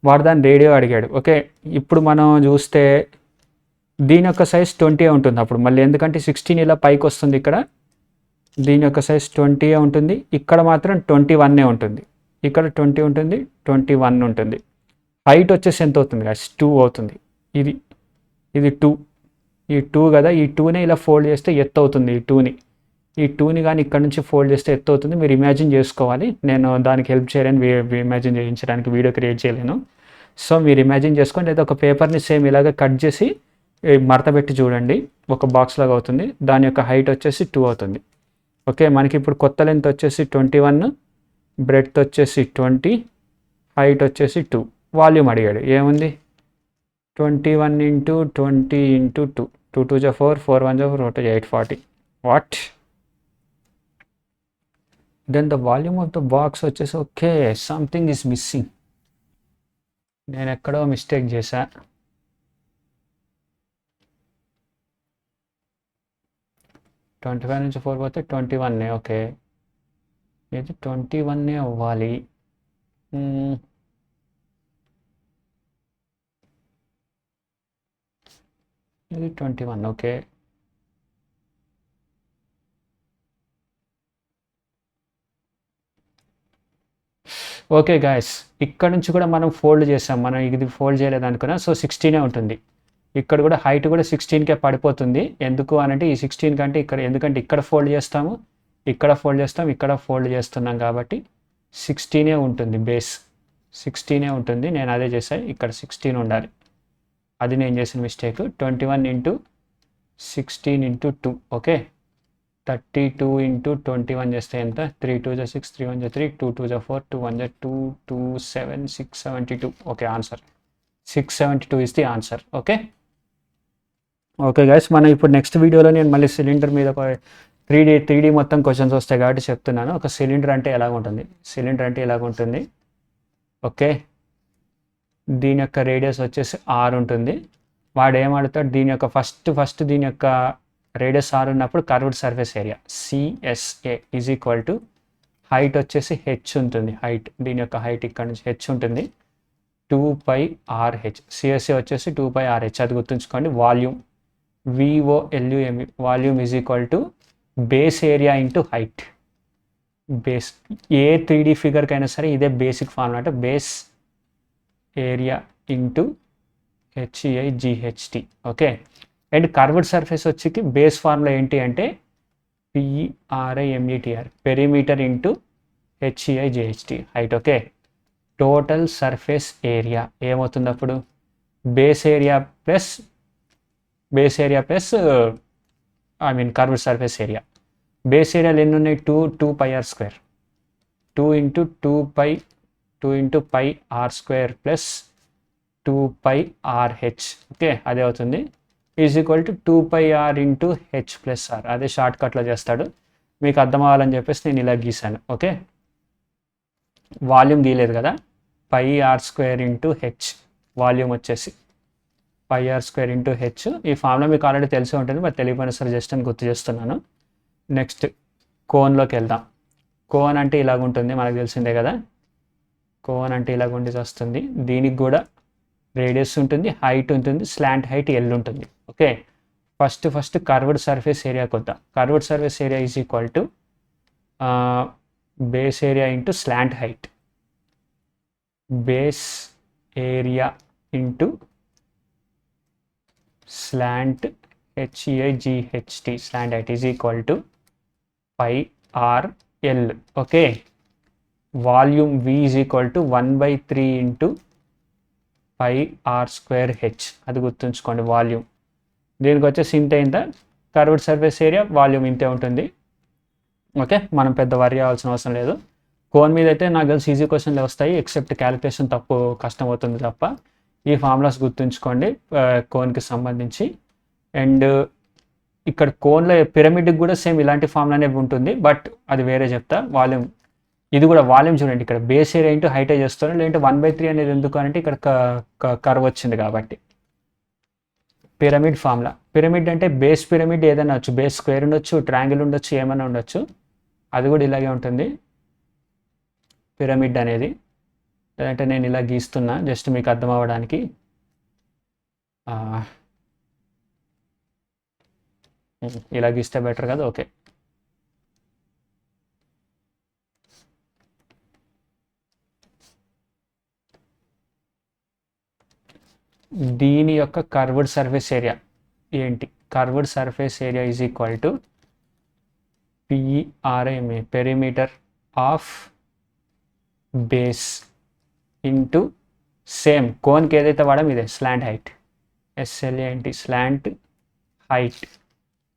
వాడు దాని రేడియో అడిగాడు. ఓకే, ఇప్పుడు మనం చూస్తే దీని యొక్క సైజ్ 20 ఉంటుంది. అప్పుడు మళ్ళీ ఎందుకంటే 16 ఇలా పైకి వస్తుంది, ఇక్కడ దీని యొక్క సైజ్ 20 ఉంటుంది. ఇక్కడ మాత్రం 21 ఉంటుంది. ఇక్కడ 20 ఉంటుంది, 21 ఉంటుంది. హైట్ వచ్చేసి ఎంత అవుతుంది గాయ్స్? 2 అవుతుంది. ఇది 2, ఈ 2 కదా. ఈ 2నే ఇలా ఫోల్డ్ చేస్తే ఎత్తు అవుతుంది. ఈ 2ని ఈ 2ని కానీ ఇక్కడ నుంచి ఫోల్డ్ చేస్తే ఎత్తు అవుతుంది. మీరు ఇమాజిన్ చేసుకోవాలి. నేను దానికి హెల్ప్ చేయలేను, ఇమాజిన్ చేయించడానికి వీడియో క్రియేట్ చేయలేను. సో మీరు ఇమాజిన్ చేసుకోండి. లేదా ఒక పేపర్ని సేమ్ ఇలాగ కట్ చేసి మడత పెట్టి చూడండి, ఒక బాక్స్ లాగా అవుతుంది. దాని యొక్క హైట్ వచ్చేసి 2 అవుతుంది. ఓకే, మనకి ఇప్పుడు కొత్త లెంత్ వచ్చేసి 21, బ్రెడ్త్ వచ్చేసి 20, హైట్ వచ్చేసి 2. వాల్యూమ్ అడిగాడు, ఏముంది 21 ఇంటూ 20 ఇంటూ 2, 2 2 జా 4, 4 1 జా 4, 840. What? Then the volume of the box వచ్చేసి ఓకే, సంథింగ్ ఈజ్ మిస్సింగ్. నేను ఎక్కడో మిస్టేక్ చేశా. ట్వంటీ 25 నుంచి 4 పోతే 21. ఓకే, ఇది 21 అవ్వాలి. ఇది 21. ఓకే, ఓకే గాయస్, ఇక్కడ నుంచి కూడా మనం ఫోల్డ్ చేసాం. మనం ఇది ఫోల్డ్ చేయలేదు అనుకున్నా. సో 16 ఉంటుంది. ఇక్కడ కూడా హైట్ కూడా 16కే పడిపోతుంది. ఎందుకు అనంటే ఈ 16 కంటే ఇక్కడ, ఎందుకంటే ఇక్కడ ఫోల్డ్ చేస్తాము, ఇక్కడ ఫోల్డ్ చేస్తాం, ఇక్కడ ఫోల్డ్ చేస్తున్నాం కాబట్టి 16 ఉంటుంది. బేస్ 16 ఉంటుంది. నేను అదే చేశాను, ఇక్కడ 16 ఉండాలి. అది నేను చేసిన mistake. 21 into 16 into 2. Okay, 32 into 21 చేస్తే ఎంత? 3 2 జా 6, 3 1 జా 3, 2 2 జా 4, 2 1 జా 2, 2 7 672. Okay, answer 672 is the answer. Okay, okay guys, మనం ఇప్పుడు నెక్స్ట్ వీడియోలో నేను మళ్ళీ సిలిండర్ మీద 3D మొత్తం క్వశ్చన్స్ వస్తాయి కాబట్టి చెప్తున్నాను. ఒక సిలిండర్ అంటే ఎలాగుంటుంది, సిలిండర్ అంటే ఎలాగుంటుంది. ఓకే, దీని యొక్క రేడియస్ వచ్చేసి R ఉంటుంది. వాడు ఏమడుతాడు, దీని యొక్క ఫస్ట్ దీని యొక్క రేడియస్ R ఉన్నప్పుడు curved surface area CSA is equal to height వచ్చేసి H ఉంటుంది. హైట్, దీని యొక్క హైట్ ఇక్కడ నుంచి H ఉంటుంది, 2πRH. CSA వచ్చేసి 2πRH, అది గుర్తుంచుకోండి. Volume VOLUME, volume is equal to base area into height. Base A 3D ఫిగర్కి అయినా సరే ఇదే బేసిక్ ఫార్ములా, అంటే base area into HEIGHT. Okay, and curved surface వచ్చి బేస్ ఫార్ములా ఏంటి అంటే PRIMETR, perimeter into HEIGHT, height. Okay, total surface area ఏమవుతుంది అప్పుడు? Base area plus I mean curved surface area. Base ఏరియాలు ఎన్ని ఉన్నాయి? 2πr², 2 into 2 into πr² plus 2πRH. Okay, అదే అవుతుంది. Is equal to 2πr into H plus R. అదే short కట్లో చేస్తాడు, మీకు అర్థం అవ్వాలని చెప్పేసి నేను ఇలా గీసాను. ఓకే, వాల్యూమ్ గీయలేదు కదా, πr² ఇంటూ H, వాల్యూమ్ వచ్చేసి πr² ఇంటూ H. ఈ ఫార్ములా మీకు ఆల్రెడీ తెలిసి ఉంటుంది, మరి తెలియపోయినా సరే జస్ట్ అని గుర్తు చేస్తున్నాను. నెక్స్ట్ కోన్లోకి వెళ్దాం. కోన్ అంటే ఇలాగుంటుంది, మనకు తెలిసిందే కదా. కోన్ అంటే ఇలాగుండి వస్తుంది. దీనికి కూడా రేడియస్ ఉంటుంది, హైట్ ఉంటుంది, స్లాంట్ హైట్ L ఉంటుంది. Okay, first curved surface area కొద్దాం. Curved surface area is equal to base area into slant height. Base area into slant HEIGHT, slant height is equal to πRL. Okay, volume V is equal to 1/3 into πr²H, అది గుర్తుంచుకోండి volume. దీనికి వచ్చేసి ఇంత curved surface area, volume ఇంతే ఉంటుంది. Okay, మనం పెద్ద వరి అవ్వాల్సిన అవసరం లేదు. కోన్ మీద అయితే నాకు తెలిసి ఈజీ క్వశ్చన్లు వస్తాయి, ఎక్సెప్ట్ క్యాలిక్యులేషన్ కష్టం అవుతుంది తప్ప. ఈ ఫార్ములాస్ గుర్తుంచుకోండి కోన్కి సంబంధించి. అండ్ ఇక్కడ కోన్లో పిరమిడ్కి కూడా సేమ్ ఇలాంటి ఫార్ములానే ఉంటుంది, బట్ అది వేరే చెప్తా. వాల్యూమ్, ఇది కూడా వాల్యూమ్ చూడండి, ఇక్కడ బేస్ ఏరియా ఇంటూ హైటే చేస్తారు. లేదంటే 1/3 అనేది ఎందుకు అంటే ఇక్కడ కర్వ్ వచ్చింది కాబట్టి. పిరమిడ్ ఫార్ములా, పిరమిడ్ అంటే బేస్ పిరమిడ్ ఏదైనా వచ్చు, బేస్ స్క్వేర్ ఉండొచ్చు, ట్రయాంగిల్ ఉండొచ్చు, ఏమైనా ఉండొచ్చు. అది కూడా ఇలాగే ఉంటుంది పిరమిడ్ అనేది. లేదంటే నేను ఇలా గీస్తున్నా జస్ట్ మీకు అర్థం అవ్వడానికి. ఇలా గీస్తే బెటర్ కదా. ఓకే, దీని యొక్క కర్వ్డ్ సర్ఫేస్ ఏరియా ఏంటి? Curved surface area is equal to PRMA perimeter of base into same కోన్కి ఏదైతే వాడాం ఇదే slant height, SLANT slant height.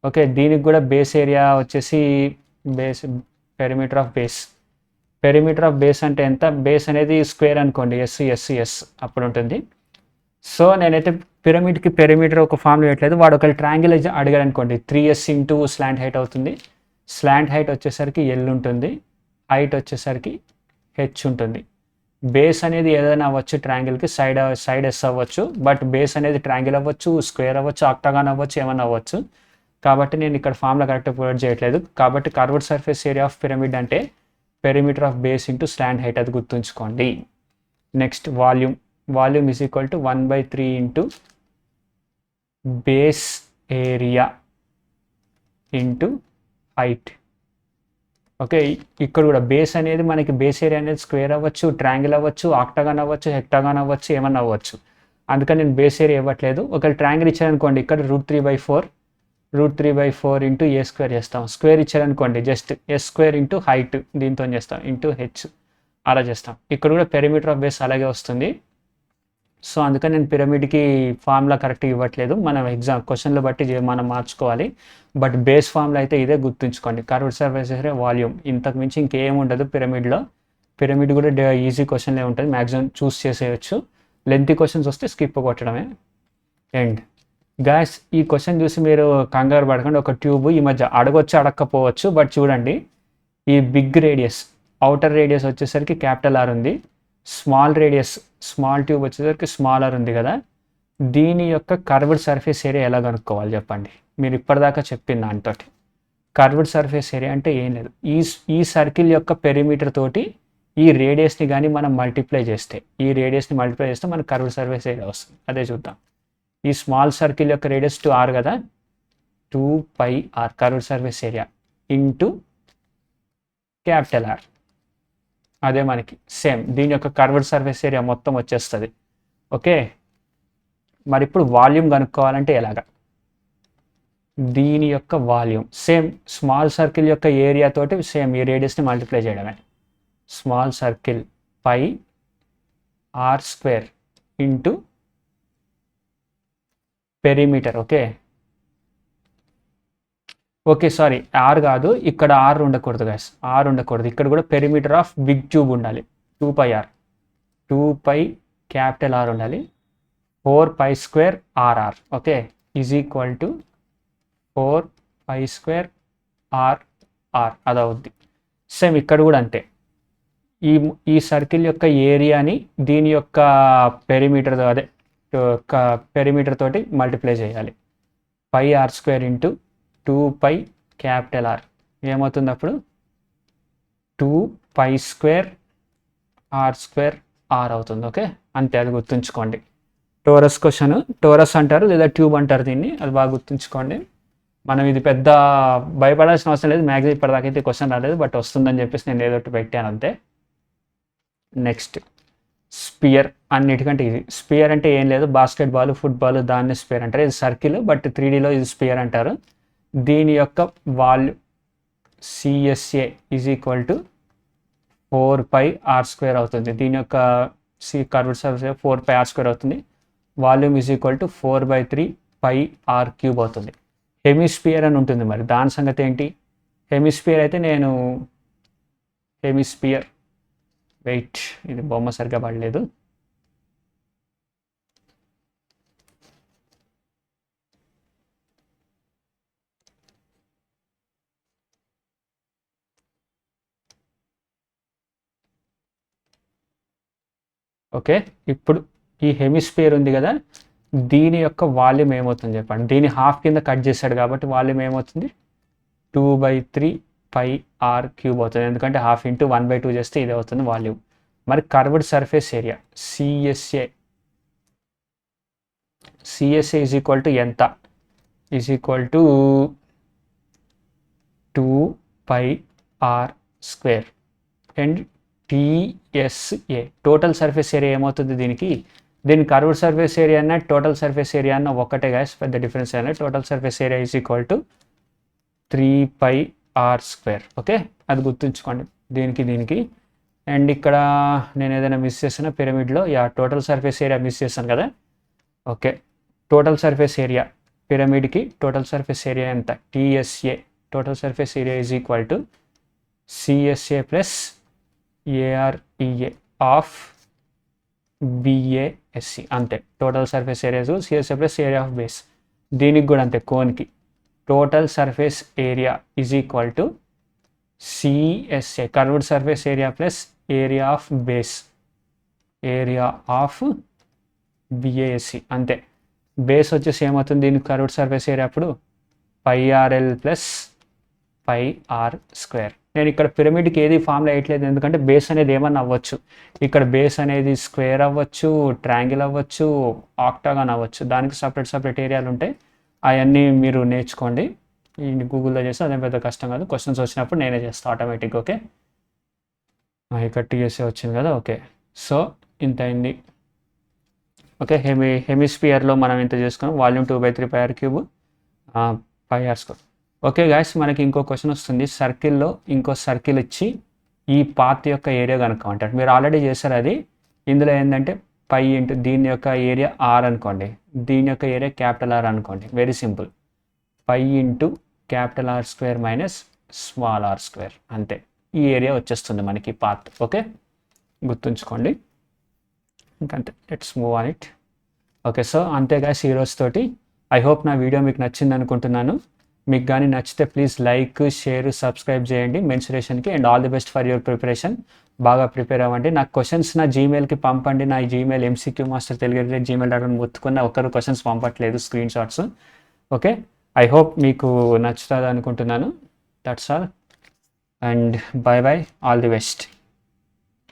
Okay, దీనికి కూడా బేస్ ఏరియా వచ్చేసి base perimeter of base. Perimeter of base అంటే ఎంత? బేస్ అనేది స్క్వేర్ అనుకోండి, ఎస్ అప్పుడు ఉంటుంది. సో నేనైతే పిరమిడ్కి పెరిమీటర్ ఒక ఫార్ములా ఇవ్వట్లేదు. వాడు ఒక ట్రయాంగిల్ అడిగాడు అనుకోండి, 3S ఇంటూ స్లాంట్ హైట్ అవుతుంది. స్లాంట్ హైట్ వచ్చేసరికి L ఉంటుంది, హైట్ వచ్చేసరికి H ఉంటుంది. బేస్ అనేది ఏదైనా అవ్వచ్చు, ట్రయాంగిల్కి సైడ్ ఎస్ అవ్వచ్చు, బట్ బేస్ అనేది ట్రయాంగిల్ అవ్వచ్చు, స్క్వేర్ అవ్వచ్చు, ఆక్టాగాన్ అవ్వచ్చు, ఏమైనా అవ్వచ్చు. కాబట్టి నేను ఇక్కడ ఫార్ములా కరెక్ట్గా ప్రొవైడ్ చేయట్లేదు. కాబట్టి curved surface area of pyramid అంటే perimeter of base into slant height, అది గుర్తుంచుకోండి. Next volume is equal to 1/3 into base area into height. Okay, ఇక్కడ కూడా బేస్ అనేది మనకి బేస్ ఏరియా అనేది స్క్వేర్ అవ్వచ్చు, ట్రయాంగిల్ అవ్వచ్చు, ఆక్టాగాన్ అవ్వచ్చు, హెక్టాగాన్ అవ్వచ్చు, ఏమన్నా అవ్వచ్చు. అందుకని నేను బేస్ ఏరియా ఇవ్వట్లేదు. ఒకవేళ ట్రయాంగిల్ ఇచ్చారనుకోండి, ఇక్కడ √3/4 ఇంటూ A స్క్వేర్ చేస్తాం. స్క్వేర్ ఇచ్చారనుకోండి, just S square into height దీంతో చేస్తాం ఇంటూ H, అలా చేస్తాం. ఇక్కడ కూడా పెరిమీటర్ ఆఫ్ బేస్ అలాగే వస్తుంది. సో అందుకని నేను పిరమిడ్కి ఫార్ములా కరెక్ట్గా ఇవ్వట్లేదు. మనం ఎగ్జామ్ క్వశ్చన్లు బట్టి మనం మార్చుకోవాలి. బట్ బేస్ ఫార్ములా అయితే ఇదే, గుర్తుంచుకోండి. కర్వ్డ్ సర్ఫేస్ ఏరియా వాల్యూమ్, ఇంతకు మించి ఇంకేం ఉండదు పిరమిడ్లో. పిరమిడ్ కూడా ఈజీ క్వశ్చన్లే ఉంటుంది, మ్యాక్సిమం చూస్ చేసేయచ్చు. లెంతీ క్వశ్చన్స్ వస్తే స్కిప్ కొట్టడమే. అండ్ గాయస్, ఈ క్వశ్చన్ చూసి మీరు కంగారు పడకండి. ఒక ట్యూబ్ ఈ మధ్య అడగొచ్చు అడగకపోవచ్చు, బట్ చూడండి, ఈ బిగ్ రేడియస్, అవుటర్ రేడియస్ వచ్చేసరికి R ఉంది, స్మాల్ ట్యూబ్ వచ్చేసరికి R ఉంది కదా. దీని యొక్క కర్వ్డ్ సర్ఫేస్ ఏరియా ఎలా కనుక్కోవాలి చెప్పండి? మీరు ఇప్పటిదాకా చెప్పిన దాంతో కర్వ్డ్ సర్ఫేస్ ఏరియా అంటే ఏం లేదు, ఈ సర్కిల్ యొక్క పెరిమీటర్ తోటి ఈ రేడియస్ని కానీ మనం మల్టిప్లై చేస్తే, మనకు కర్వ్డ్ సర్ఫేస్ ఏరియా వస్తుంది. అదే చూద్దాం. ఈ స్మాల్ సర్కిల్ యొక్క రేడియస్ 2r కదా, 2πr curved surface area into R. అదే మనకి సేమ్ దీని యొక్క కర్వ్డ్ సర్ఫేస్ ఏరియా మొత్తం వచ్చేస్తుంది. ఓకే, మరి ఇప్పుడు వాల్యూమ్ కనుక్కోవాలంటే ఎలాగా? దీని యొక్క వాల్యూమ్ సేమ్ స్మాల్ సర్కిల్ యొక్క ఏరియా తోటి సేమ్ ఈ రేడియస్ని మల్టిప్లై చేయడమే. Small circle πr² into perimeter. Okay sorry, R కాదు, ఇక్కడ R ఉండకూడదు గాయస్, R ఉండకూడదు. ఇక్కడ కూడా పెరిమీటర్ ఆఫ్ బిగ్ ట్యూబ్ ఉండాలి, 2πr, 2πR ఉండాలి, 4π² RR. Okay, is equal to 4π² RR, అది అవుద్ది. సేమ్ ఇక్కడ కూడా అంతే, ఈ సర్కిల్ యొక్క ఏరియాని దీని యొక్క పెరిమీటర్ తోటి మల్టిప్లై చేయాలి. πr² ఇంటూ 2πR ఏమవుతుంది అప్పుడు? 2π² R² అవుతుంది. ఓకే, అంతే, అది గుర్తుంచుకోండి. టోరస్ క్వశ్చన్, టోరస్ అంటారు లేదా ట్యూబ్ అంటారు దీన్ని, అది బాగా గుర్తుంచుకోండి. మనం ఇది పెద్ద భయపడాల్సిన అవసరం లేదు. మ్యాక్సిమం ఇప్పటిదాకైతే క్వశ్చన్ రాలేదు, బట్ వస్తుందని చెప్పేసి నేను ఏదో ఒకటి పెట్టాను అంతే. నెక్స్ట్ స్పియర్, అన్నిటికంటే ఇది స్పియర్ అంటే ఏం లేదు, బాస్కెట్బాల్, ఫుట్బాల్, దాన్ని స్పియర్ అంటారు. ఇది సర్కిల్, బట్ 3Dలో ఇది స్పియర్ అంటారు. దీని యొక్క volume CSA is equal to 4πR² అవుతుంది. దీని యొక్క కర్వ్డ్ సర్ఫేస్ 4πR² అవుతుంది. Volume is equal to 4/3πr³ అవుతుంది. హెమిస్పియర్ అని ఉంటుంది, మరి దాని సంగతి ఏంటి? హెమిస్పియర్ అయితే నేను వెయిట్, ఇది బొమ్మ సరిగ్గా పడలేదు. ఓకే, ఇప్పుడు ఈ హెమిస్పియర్ ఉంది కదా, దీని యొక్క వాల్యూమ్ ఏమవుతుంది చెప్పండి? దీని హాఫ్ కింద కట్ చేశాడు కాబట్టి వాల్యూమ్ ఏమవుతుంది? 2/3πr³ అవుతుంది, ఎందుకంటే హాఫ్ ఇంటూ 1/2 చేస్తే ఇది అవుతుంది వాల్యూమ్. మరి curved surface area CSA is equal to ఎంత? Is equal to 2πr² and TSA total surface area ఏమవుతుంది దీనికి? దీని కర్వ్డ్ సర్ఫేస్ ఏరియా అన్న టోటల్ సర్ఫేస్ ఏరియా అన్న ఒకటే గాయస్, పెద్ద డిఫరెన్స్ అయినా. Total surface area is equal to 3πr² R square. Okay, అది గుర్తుంచుకోండి దీనికి. అండ్ ఇక్కడ నేను ఏదైనా మిస్ చేసిన పిరమిడ్లో టోటల్ సర్ఫేస్ ఏరియా మిస్ చేస్తాను కదా. ఓకే, టోటల్ సర్ఫేస్ ఏరియా పిరమిడ్కి టోటల్ సర్ఫేస్ ఏరియా ఎంత, T S A total surface area is equal to C S A plus A R E A of B A S C అంతే. Total surface area C S A plus area of base. దీనికి కూడా అంతే, కోన్కి total surface area is equal to C S A curved surface area plus area of base, area of B A S C అంతే. Base వచ్చేసి ఏమవుతుంది దీనికి curved surface area అప్పుడు πRL ప్లస్ πr స్క్వేర్. నేను ఇక్కడ పిరమిడ్కి ఏది ఫార్ములా వేయట్లేదు, ఎందుకంటే బేస్ అనేది ఏమన్నా అవ్వచ్చు. ఇక్కడ బేస్ అనేది స్క్వేర్ అవ్వచ్చు, ట్రయాంగిల్ అవ్వచ్చు, ఆక్టాగాన్ అవ్వచ్చు. దానికి సపరేట్ ఏరియాలు ఉంటాయి. అవన్నీ మీరు నేర్చుకోండి. ఈ గూగుల్లో చేస్తే అదేం పెద్ద కష్టం కాదు. క్వశ్చన్స్ వచ్చినప్పుడు నేనే చేస్తాను ఆటోమేటిక్. ఓకే, ఇక్కడ టీఎస్ఏ వచ్చింది కదా. ఓకే, సో ఇంత అయింది. ఓకే, హెమిస్ఫియర్లో మనం ఇంత చేసుకున్నాం. Volume 2/3 πr³ πr square. Okay guys, మనకి ఇంకో క్వశ్చన్ వస్తుంది. సర్కిల్లో ఇంకో సర్కిల్ ఇచ్చి ఈ పాత్ యొక్క ఏరియా కనుక్కోమంటారు. మీరు ఆల్రెడీ చేశారు అది. ఇందులో ఏంటంటే π ఇంటూ దీని యొక్క ఏరియా ఆర్ అనుకోండి, దీని యొక్క ఏరియా క్యాపిటల్ ఆర్ అనుకోండి. Very simple, π into capital R square minus small R square అంతే. ఈ ఏరియా వచ్చేస్తుంది మనకి పాత్. ఓకే, గుర్తుంచుకోండి. ఇంకంతే, let's move on it. Okay, so అంతే గాయస్ ఈ రోజుతోటి. ఐ హోప్ నా వీడియో మీకు నచ్చింది అనుకుంటున్నాను. మీకు కానీ నచ్చితే ప్లీజ్ లైక్, షేర్, సబ్స్క్రైబ్ చేయండి మెన్సురేషన్కి. And all the best for your preparation. బాగా ప్రిపేర్ అవ్వండి. నాకు క్వశ్చన్స్ నా జీమెయిల్కి పంపండి. నా జీమెయిల్ mcqmaster@gmail.com ఒత్తుకున్న ఒకరు క్వశ్చన్స్ పంపట్లేదు, screen shots. Okay, I hope మీకు నచ్చుతుంది అనుకుంటున్నాను. That's all and bye all the best.